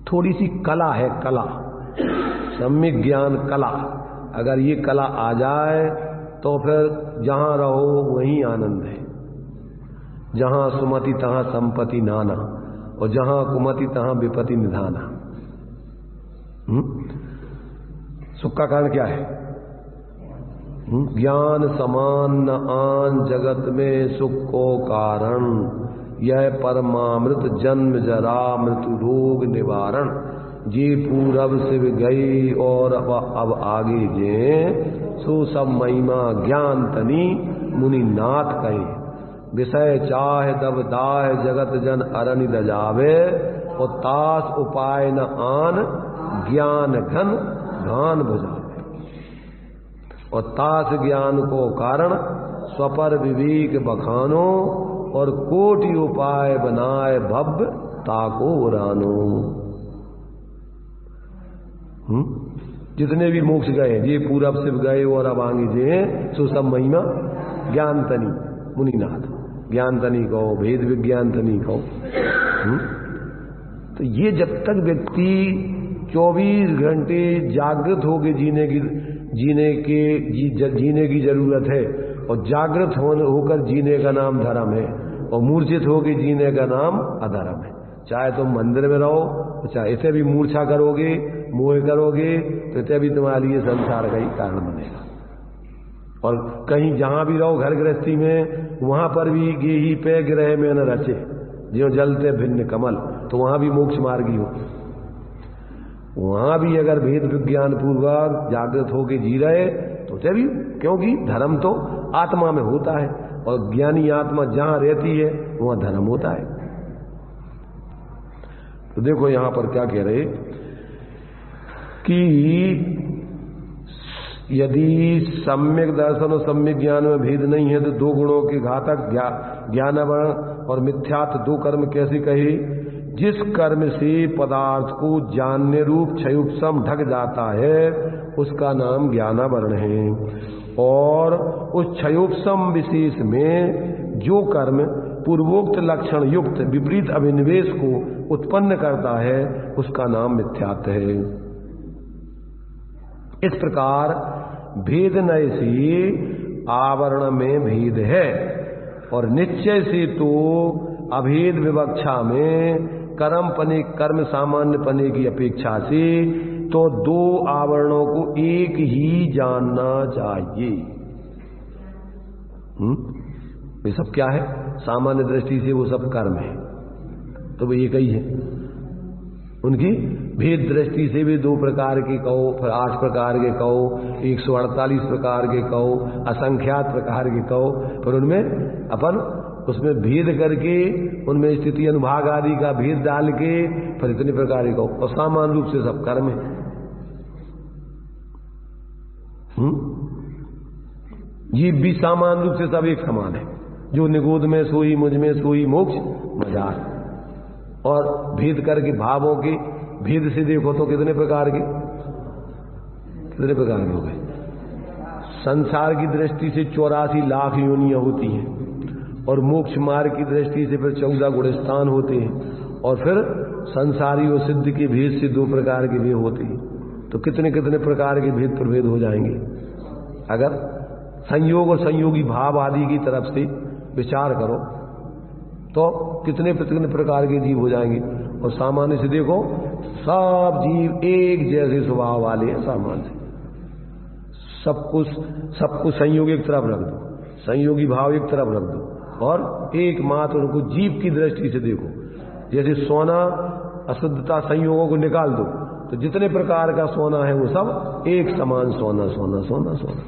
थोड़ी सी कला है, कला, सम्यक ज्ञान कला। अगर ये कला आ जाए तो फिर जहां रहो वहीं आनंद है। जहां सुमति तहां संपत्ति नाना, और जहां कुमति तहां विपत्ति निधाना। सुख का कारण क्या है? ज्ञान समान न आन जगत में सुख को कारण, यह परमामृत जन्म जरा मृत्यु रोग निवारण। जे पूरब शिव गई और अब आगे जे, सो सब महिमा ज्ञान तनी मुनि नाथ कहे। विषय चाह दब दाह जगत जन अरनि दजावे, और तास उपाय न आन ज्ञान घन घान बुझावे। और तास ज्ञान को कारण स्वपर विवेक बखानो, और कोटि उपाय बनाए भव्य ताको उरानो। जितने भी मोक्ष गए, ये पूरब शिव गए और अब आगे जे, सो सब महिमा ज्ञान तनी मुनिनाथ। ज्ञान तनी कहो, भेद विज्ञान तनी कहो। तो ये जब तक व्यक्ति 24 घंटे जागृत होके जीने की जरूरत है, और जागृत होकर जीने का नाम धर्म है, और मूर्छित होकर जीने का नाम अधर्म है। चाहे तुम मंदिर में रहो, चाहे इसे भी मूर्छा करोगे, मोह करोगे, तो इसे भी तुम्हारे लिए संसार का ही कारण बनेगा। और कहीं जहां भी रहो, घर गृहस्थी में, वहां पर भी गेही पे ग्रह में न रचे जो जलते भिन्न कमल, तो वहां भी मोक्ष मार्गी हो। वहां भी अगर भेद विज्ञान पूर्वक जागृत होके जी रहे तो उसे भी, क्योंकि धर्म तो आत्मा में होता है और ज्ञानी आत्मा जहां रहती है वहां धर्म होता है। तो देखो यहां पर क्या कह रहे कि यदि सम्यक दर्शन और सम्यक ज्ञान में भेद नहीं है तो दो गुणों के घातक ज्ञानावरण और मिथ्यात्व दो कर्म कैसे कहे? जिस कर्म से पदार्थ को जानने रूप क्षयोपम ढक जाता है उसका नाम ज्ञानावरण है, और उस क्षयोपम विशेष में जो कर्म पूर्वोक्त लक्षण युक्त विपरीत अभिनिवेश को उत्पन्न करता है उसका नाम मिथ्यात्व है। इस प्रकार भेद नय से आवरण में भेद है और निश्चय से तो अभेद विवक्षा में कर्म सामान्य पने की अपेक्षा से तो दो आवरणों को एक ही जानना चाहिए। ये सब क्या है? सामान्य दृष्टि से वो सब कर्म है, तो वो एक ही है। उनकी भेद दृष्टि से भी दो प्रकार के कहो, फिर 8 प्रकार के कहो, 148 प्रकार के कहो, असंख्यात प्रकार के कहो, फिर उनमें अपन उसमें भेद करके उनमें स्थिति अनुभाग आदि का भेद डाल के फिर इतने प्रकार के कहो, और सामान्य रूप से सब कर्म है। जीव भी सामान्य रूप से सब एक समान है, जो निगोद में सोई मुझ में सोई मोक्ष मजार। और भेद करके भावों के भेद से देखो तो कितने प्रकार के हो गए। संसार की दृष्टि से 84 लाख योनियां होती हैं, और मोक्ष मार्ग की दृष्टि से फिर 14 गुणस्थान होते हैं, और फिर संसारी और सिद्ध के भेद से 2 प्रकार के भेद होते हैं। तो कितने कितने प्रकार के भेद प्रभेद हो जाएंगे। अगर संयोग और संयोगी भाव आदि की तरफ से विचार करो तो कितने प्रकार के जीव हो जाएंगे। और सामान्य से देखो सब जीव एक जैसे स्वभाव वाले हैं, सामान्य सब कुछ संयोग एक तरफ रख दो, संयोगी भाव एक तरफ रख दो, और एकमात्र उनको जीव की दृष्टि से देखो। जैसे सोना अशुद्धता संयोगों को निकाल दो तो जितने प्रकार का सोना है वो सब एक समान सोना सोना सोना सोना।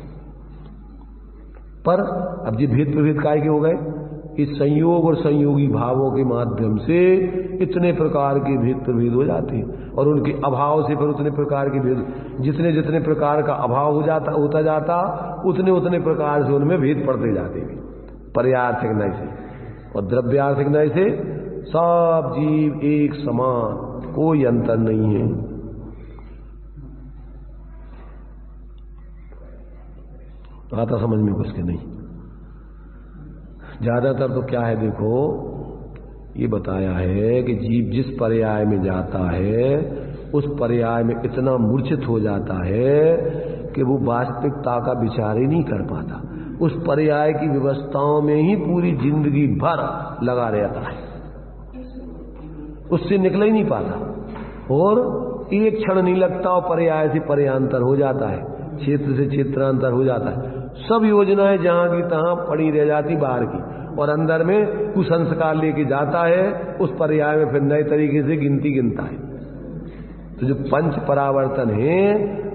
पर अब जी भेद प्रभेद काय के हो गए? इस संयोग और संयोगी भावों के माध्यम से इतने प्रकार के भेद प्रभेद हो जाते हैं, और उनके अभाव से फिर उतने प्रकार के भेद, जितने जितने प्रकार का अभाव होता जाता उतने उतने प्रकार से उनमें भेद पड़ते जाते हैं। पर्यार्थिक नय से और द्रव्यार्थिक नय से सब जीव एक समान, कोई अंतर नहीं है। आता समझ में कुछ के नहीं। ज्यादातर तो क्या है देखो, ये बताया है कि जीव जिस पर्याय में जाता है उस पर्याय में इतना मूर्छित हो जाता है कि वो वास्तविकता का विचार ही नहीं कर पाता। उस पर्याय की व्यवस्थाओं में ही पूरी जिंदगी भर लगा रहता है, उससे निकल ही नहीं पाता, और एक क्षण नहीं लगता और पर्याय से पर्यांतर हो जाता है, क्षेत्र से क्षेत्रांतर हो जाता है। सब योजनाएं जहां की तहां पड़ी रह जाती बाहर की, और अंदर में कुसंस्कार लेके जाता है, उस पर्याय में फिर नए तरीके से गिनती गिनता है। तो जो पंच परावर्तन है,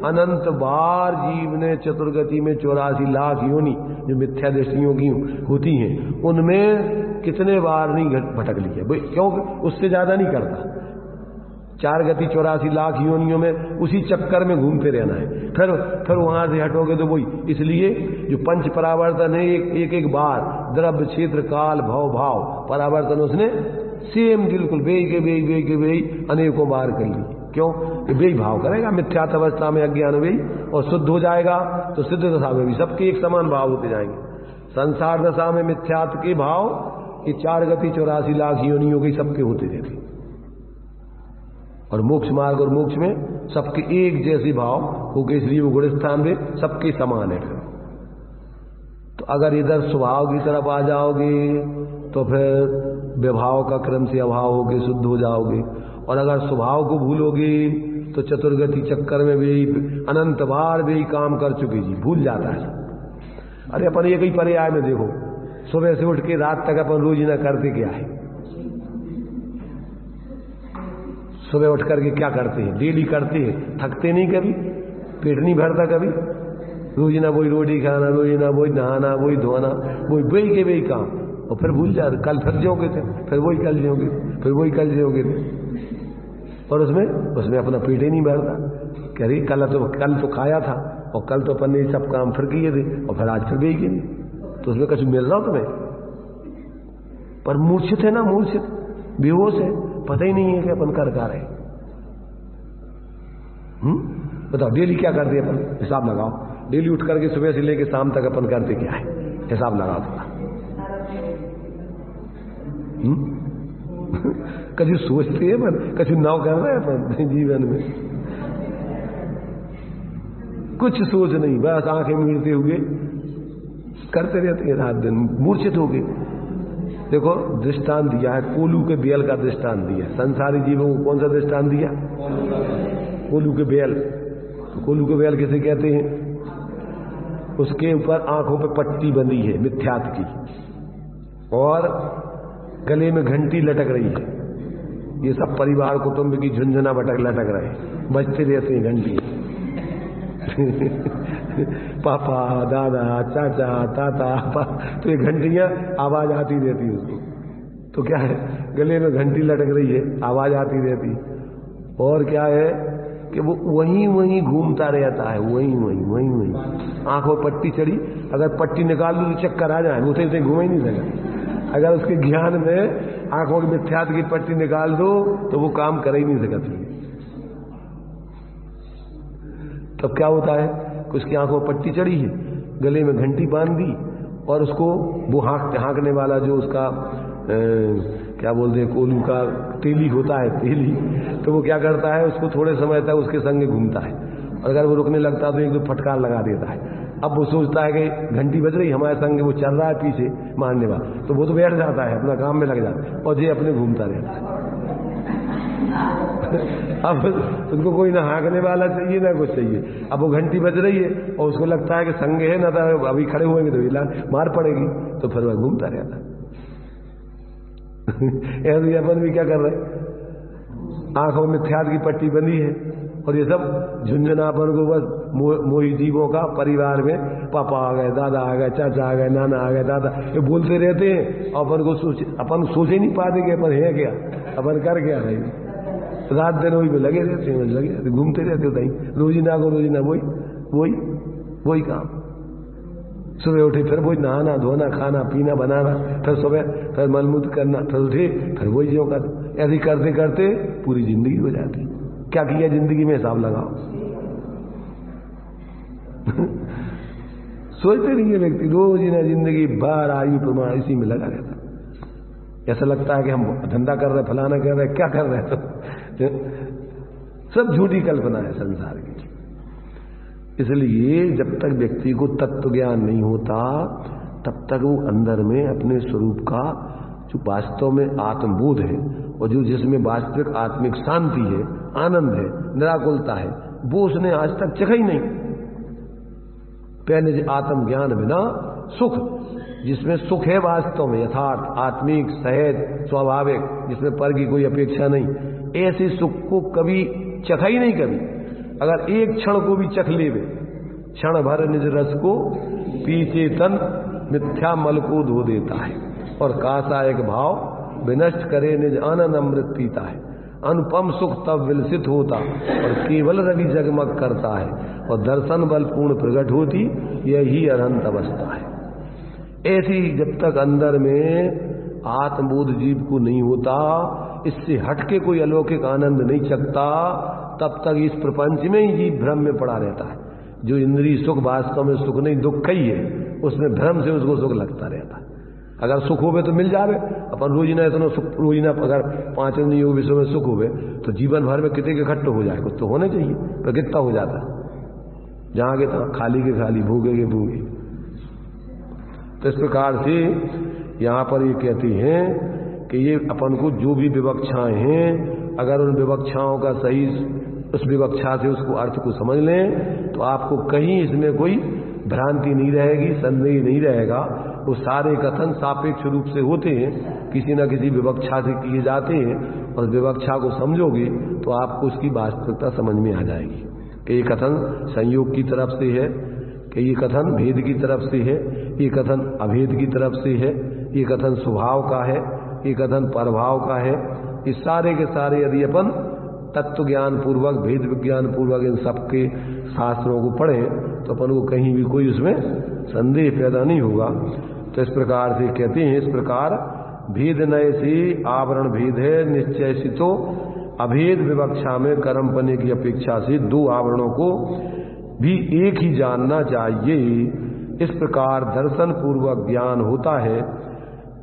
अनंत बार जीव ने चतुर्गति में 84 लाख योनि जो मिथ्या दृष्टियों की होती हैं, उनमें कितने बार नहीं भटक लिया भाई, क्योंकि उससे ज्यादा नहीं करता। 4 गति 84 लाख योनियों में उसी चक्कर में घूमते रहना है, फिर वहां से हटोगे तो वही। इसलिए जो पंच परावर्तन है, एक बार द्रव्य क्षेत्र काल भव भाव परावर्तन उसने सेम बिल्कुल बेई अनेकों बार कर ली। क्यों? बेई भाव करेगा मिथ्यात्व अवस्था में अज्ञान बेई, और शुद्ध हो जाएगा तो सिद्ध दशा में भी सबके एक समान भाव होते जाएंगे। संसार दशा में मिथ्यात्व के भाव ये 4 गति 84 लाख योनियों के सबके होते रहते, और मोक्ष मार्ग और मोक्ष में सबके एक जैसे भाव हो गए, इसलिए वो गुणस्थान में सबके समान है। तो अगर इधर स्वभाव की तरफ आ जाओगे तो फिर विभाव का क्रम से अभाव होगे शुद्ध हो जाओगे। और अगर स्वभाव को भूलोगे तो चतुर्गति चक्कर में भी अनंत बार भी काम कर चुके जी, भूल जाता है। अरे अपन एक ही पर्याय में देखो, सुबह से उठ के रात तक अपन रोज ना करते क्या है? सुबह उठ करके क्या करते हैं? डेली करते हैं, थकते नहीं कभी, पेट नहीं भरता कभी, रोज ना वही रोटी खाना, रोज ना वही नहाना, वही धोना, वही के वही काम, और फिर भूल जाते, कल फिर जियोगे थे, फिर वही कल जियोगे, फिर वही कल जियोगे थे, और उसमें अपना पेट ही नहीं भरता। कह रही कल तो खाया था, और कल तो अपन ने सब काम फिर किए थे, और फिर आज फिर वही किए, तो उसमें कुछ मिल रहा तुम्हें? पर मूर्छित है ना, मूर्छित बेहोश है, पता ही नहीं है कि अपन कर रहे। बताओ डेली क्या करते हैं अपन? हिसाब लगाओ। डेली उठ करके सुबह से लेकर शाम तक अपन करते क्या है? हिसाब लगाओ थोड़ा। कभी सोचते हैं अपन, कभी नाव कर रहे हैं अपन जीवन में? कुछ सोच नहीं, बस आंखें मीड़ते हुए करते रहते हैं रात दिन, मूर्छित हो गए। देखो दृष्टांत दिया है, कोलू के बेल का दृष्टांत दिया। संसारी जीवों को कौन सा दृष्टांत दिया? कोलू के बेल। तो कोलू के बेल किसे कहते हैं? उसके ऊपर आंखों पे पट्टी बंधी है मिथ्यात की, और गले में घंटी लटक रही है। ये सब परिवार कुटुंब की झुंझुना लटक रहे, बजते रहते हैं घंटी। पापा, दादा, चाचा, ताता, तो ये घंटियां आवाज आती रहती है उसको। तो क्या है, गले में घंटी लटक रही है, आवाज आती रहती। और क्या है कि वो वहीं घूमता रहता है, वहीं आंखों पर पट्टी चढ़ी। अगर पट्टी निकाल दो तो चक्कर आ जाए, वो तो घूम ही नहीं सका। अगर उसके ज्ञान में आंखों की मिथ्यात की पट्टी निकाल दो तो वो काम कर ही नहीं सकती। तब क्या होता है कि उसकी आंखों पर पट्टी चढ़ी है, गले में घंटी बांध दी, और उसको वो हाँकने वाला जो उसका क्या बोलते हैं, कोलू का तेली होता है, तेली, तो वो क्या करता है, उसको थोड़े समय तक उसके संग घूमता है। और अगर वो रुकने लगता है तो एक दो फटकार लगा देता है। अब वो सोचता है कि घंटी बज रही हमारे संग, वो चल रहा है पीछे मारने वाला, तो वो तो बैठ जाता है, अपना काम में लग जाता है, और ये अपने घूमता रहता है। अब उनको कोई ना हाँकने वाला चाहिए ना कुछ चाहिए। अब वो घंटी बज रही है और उसको लगता है कि संग है ना, तो अभी खड़े हुएंगे तो मार पड़ेगी, तो फिर वह घूमता रहता है। ऐसे अपन भी क्या कर रहे हैं, आंखों में मिथ्यात की पट्टी बंधी है, और ये सब झुंझुनापन को बस मोही जीवों का परिवार में पापा आ गए, दादा आ गए, चाचा आ गए, नाना आ गए, दादा, ये बोलते रहते हैं। अपन सोच ही नहीं पाते कि अपन है क्या, अपन कर क्या रहे। रात दिन वही में लगे रहते हैं, लगे रहते, घूमते रहते होता ही, रोजीना वही काम। सुबह उठे फिर वही नहाना धोना, खाना पीना बनाना, फिर सुबह फिर मलमूत्र करना, फिर उठे फिर वही जो कर, ऐसे करते करते पूरी जिंदगी हो जाती। क्या किया जिंदगी में, हिसाब लगाओ। सोचते नहीं है व्यक्ति, रोज ना जिंदगी भर आयु प्रमाण इसी में लगा रहता। ऐसा लगता है कि हम धंधा कर रहे, फलाना कर रहे, क्या कर रहे, तो सब झूठी कल्पना है संसार की। इसलिए जब तक व्यक्ति को तत्व ज्ञान नहीं होता, तब तक वो अंदर में अपने स्वरूप का जो वास्तव में आत्मबोध है, और जो जिसमें वास्तविक आत्मिक शांति है, आनंद है, निराकुलता है, वो उसने आज तक चखा ही नहीं। पहले आत्म ज्ञान बिना सुख, जिसमें सुख है वास्तव में यथार्थ आत्मिक सहज स्वाभाविक, जिसमें पर की कोई अपेक्षा नहीं, ऐसे सुख को कभी चखा ही नहीं। कभी अगर एक क्षण को भी चख लेवे, क्षण भर निज रस को पीछे तन मिथ्या मल को धो देता है, और कासा एक भाव विनष्ट करे निज आनंद अमृत पीता है। अनुपम सुख तब विलसित होता, और केवल रवि जगमग करता है, और दर्शन बल पूर्ण प्रकट होती, यही अनंत अवस्था है। ऐसी जब तक अंदर में आत्मबोध जीव को नहीं होता, इससे हटके कोई अलौकिक आनंद नहीं चखता, तब तक इस प्रपंच में ही जीव भ्रम में पड़ा रहता है। जो इंद्रिय सुख वास्तव में सुख नहीं, दुख ही है, उसमें भ्रम से उसको सुख लगता रहता है। अगर सुख होवे तो मिल जावे, अपन रोजीना इतना सुख, रोजीना अगर 5 इंद्रियों विषयों में सुख होवे तो जीवन भर में कितने के इकट्ठे हो जाए, कुछ तो होने चाहिए, पर कितना हो जाता है, जहां के तहां, खाली के खाली, भूखे के भूखे। तो इस प्रकार से यहां पर ये कहती हैं कि ये अपन को जो भी विवक्षाएं हैं, अगर उन विवक्षाओं का सही उस विवक्षा से उसको अर्थ को समझ लें तो आपको कहीं इसमें कोई भ्रांति नहीं रहेगी, संदेह नहीं रहेगा। वो सारे कथन सापेक्ष रूप से होते हैं, किसी न किसी विवक्षा से किए जाते हैं, और विवक्षा को समझोगे तो आपको उसकी वास्तविकता समझ में आ जाएगी कि ये कथन संयोग की तरफ से है, कि ये कथन भेद की तरफ से है, ये कथन अभेद की तरफ से है, ये कथन स्वभाव का है, ये कथन प्रभाव का है। इस सारे के सारे यदि अपन तत्व ज्ञान पूर्वक, भेद विज्ञान पूर्वक इन सबके शास्त्रों को पढ़ें तो अपन को कहीं भी कोई उसमें संदेह पैदा नहीं होगा। तो इस प्रकार से कहते हैं, इस प्रकार भेद नय से आवरण भेद है निश्चय से, तो अभेद विवक्षा में कर्म पने की अपेक्षा से दो आवरणों को भी एक ही जानना चाहिए। इस प्रकार दर्शन पूर्वक ज्ञान होता है।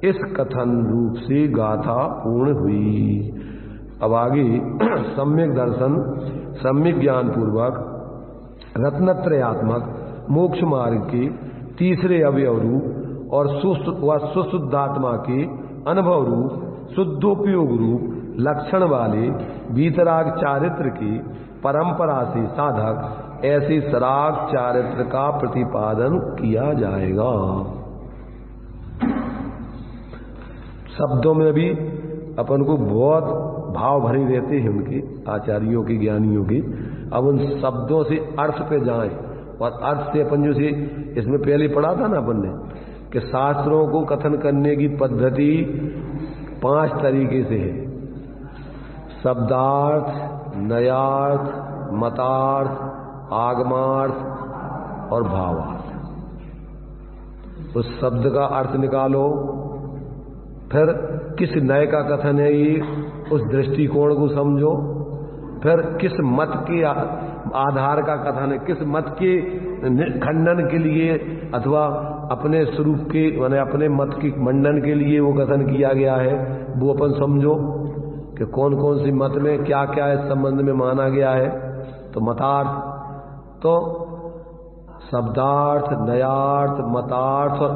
इस कथन रूप से गाथा पूर्ण हुई। अब आगे सम्यक दर्शन, सम्यक ज्ञान पूर्वक रत्नत्रयात्मक मोक्ष मार्ग के तीसरे अवयव रूप और सुशुद्धात्मा के अनुभव रूप शुद्धोपयोग रूप लक्षण वाले वीतराग चारित्र की परंपरा से साधक ऐसे सराग चारित्र का प्रतिपादन किया जाएगा। शब्दों में भी अपन को बहुत भाव भरे रहते हैं उनके आचार्यों के, ज्ञानियों के। अब उन शब्दों से अर्थ पे जाएं, और अर्थ से अपन जो से इसमें पहले पढ़ा था ना अपन ने कि शास्त्रों को कथन करने की पद्धति 5 तरीके से है: शब्दार्थ, नयार्थ, मतार्थ, आगमार्थ और भावार्थ। उस शब्द का अर्थ निकालो, फिर किस नय का कथन है ये, उस दृष्टिकोण को समझो, फिर किस मत के आधार का कथन है, किस मत के खंडन के लिए अथवा अपने स्वरूप के माने अपने मत के मंडन के लिए वो कथन किया गया है, वो अपन समझो कि कौन कौन सी मत में क्या क्या इस संबंध में माना गया है। तो मतार्थ, तो शब्दार्थ, नयार्थ, मतार्थ और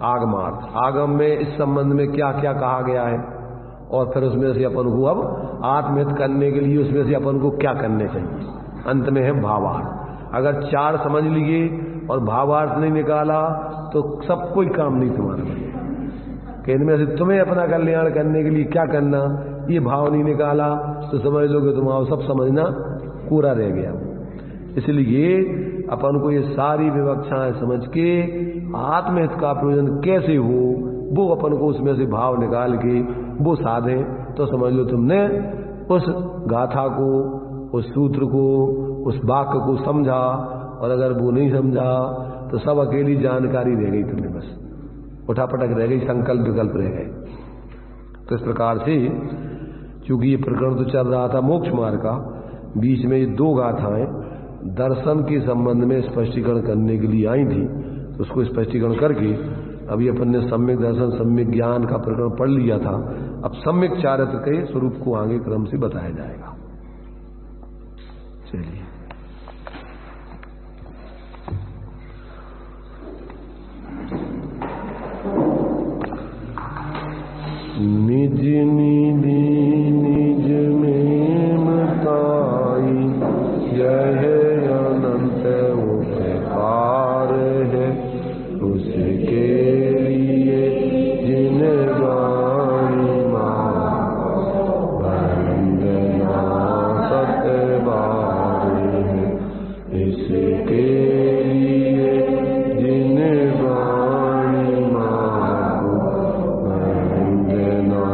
आगमार्थ। आगम में इस संबंध में क्या क्या कहा गया है, और फिर उसमें से अपन को अब आत्महित करने के लिए उसमें से अपन को क्या करने चाहिए। अंत में है भावार्थ। अगर 4 समझ लिए और भावार्थ नहीं निकाला तो सब कोई काम नहीं तुम्हारा बनेगा। कि इनमें से तुम्हें अपना कल्याण करने के लिए क्या करना, ये भाव नहीं निकाला तो समझ लो कि तुम्हारा सब समझना पूरा रह गया। इसलिए अपन को ये सारी विवक्षाएं समझ के आत्महित का प्रयोजन कैसे हो वो अपन को उसमें से भाव निकाल के वो साधे, तो समझ लो तुमने उस गाथा को, उस सूत्र को, उस वाक्य को समझा। और अगर वो नहीं समझा तो सब अकेली जानकारी रह गई, तुम्हें बस उठापटक रह गई, संकल्प विकल्प रह गए। तो इस प्रकार से चूंकि ये प्रकरण तो चल रहा था मोक्ष मार्ग का, बीच में ये 2 गाथाएं दर्शन के संबंध में स्पष्टीकरण करने के लिए आई थी, तो उसको स्पष्टीकरण करके अभी अपन ने सम्यक दर्शन, सम्यक ज्ञान का प्रकरण पढ़ लिया था। अब सम्यक चारित्र के स्वरूप को आगे क्रम से बताया जाएगा। चलिए, निज निधि निज में मताई, यह अनंत उपकार है उसके लिए जिन गानी मां वंदना सतबार है। इसके लिए जिन गानी मां वंदना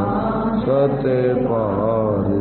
सतबार है।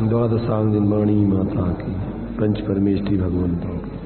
द्वादशांग वाणी माता की, पंच परमेष्ठी भगवंतों की।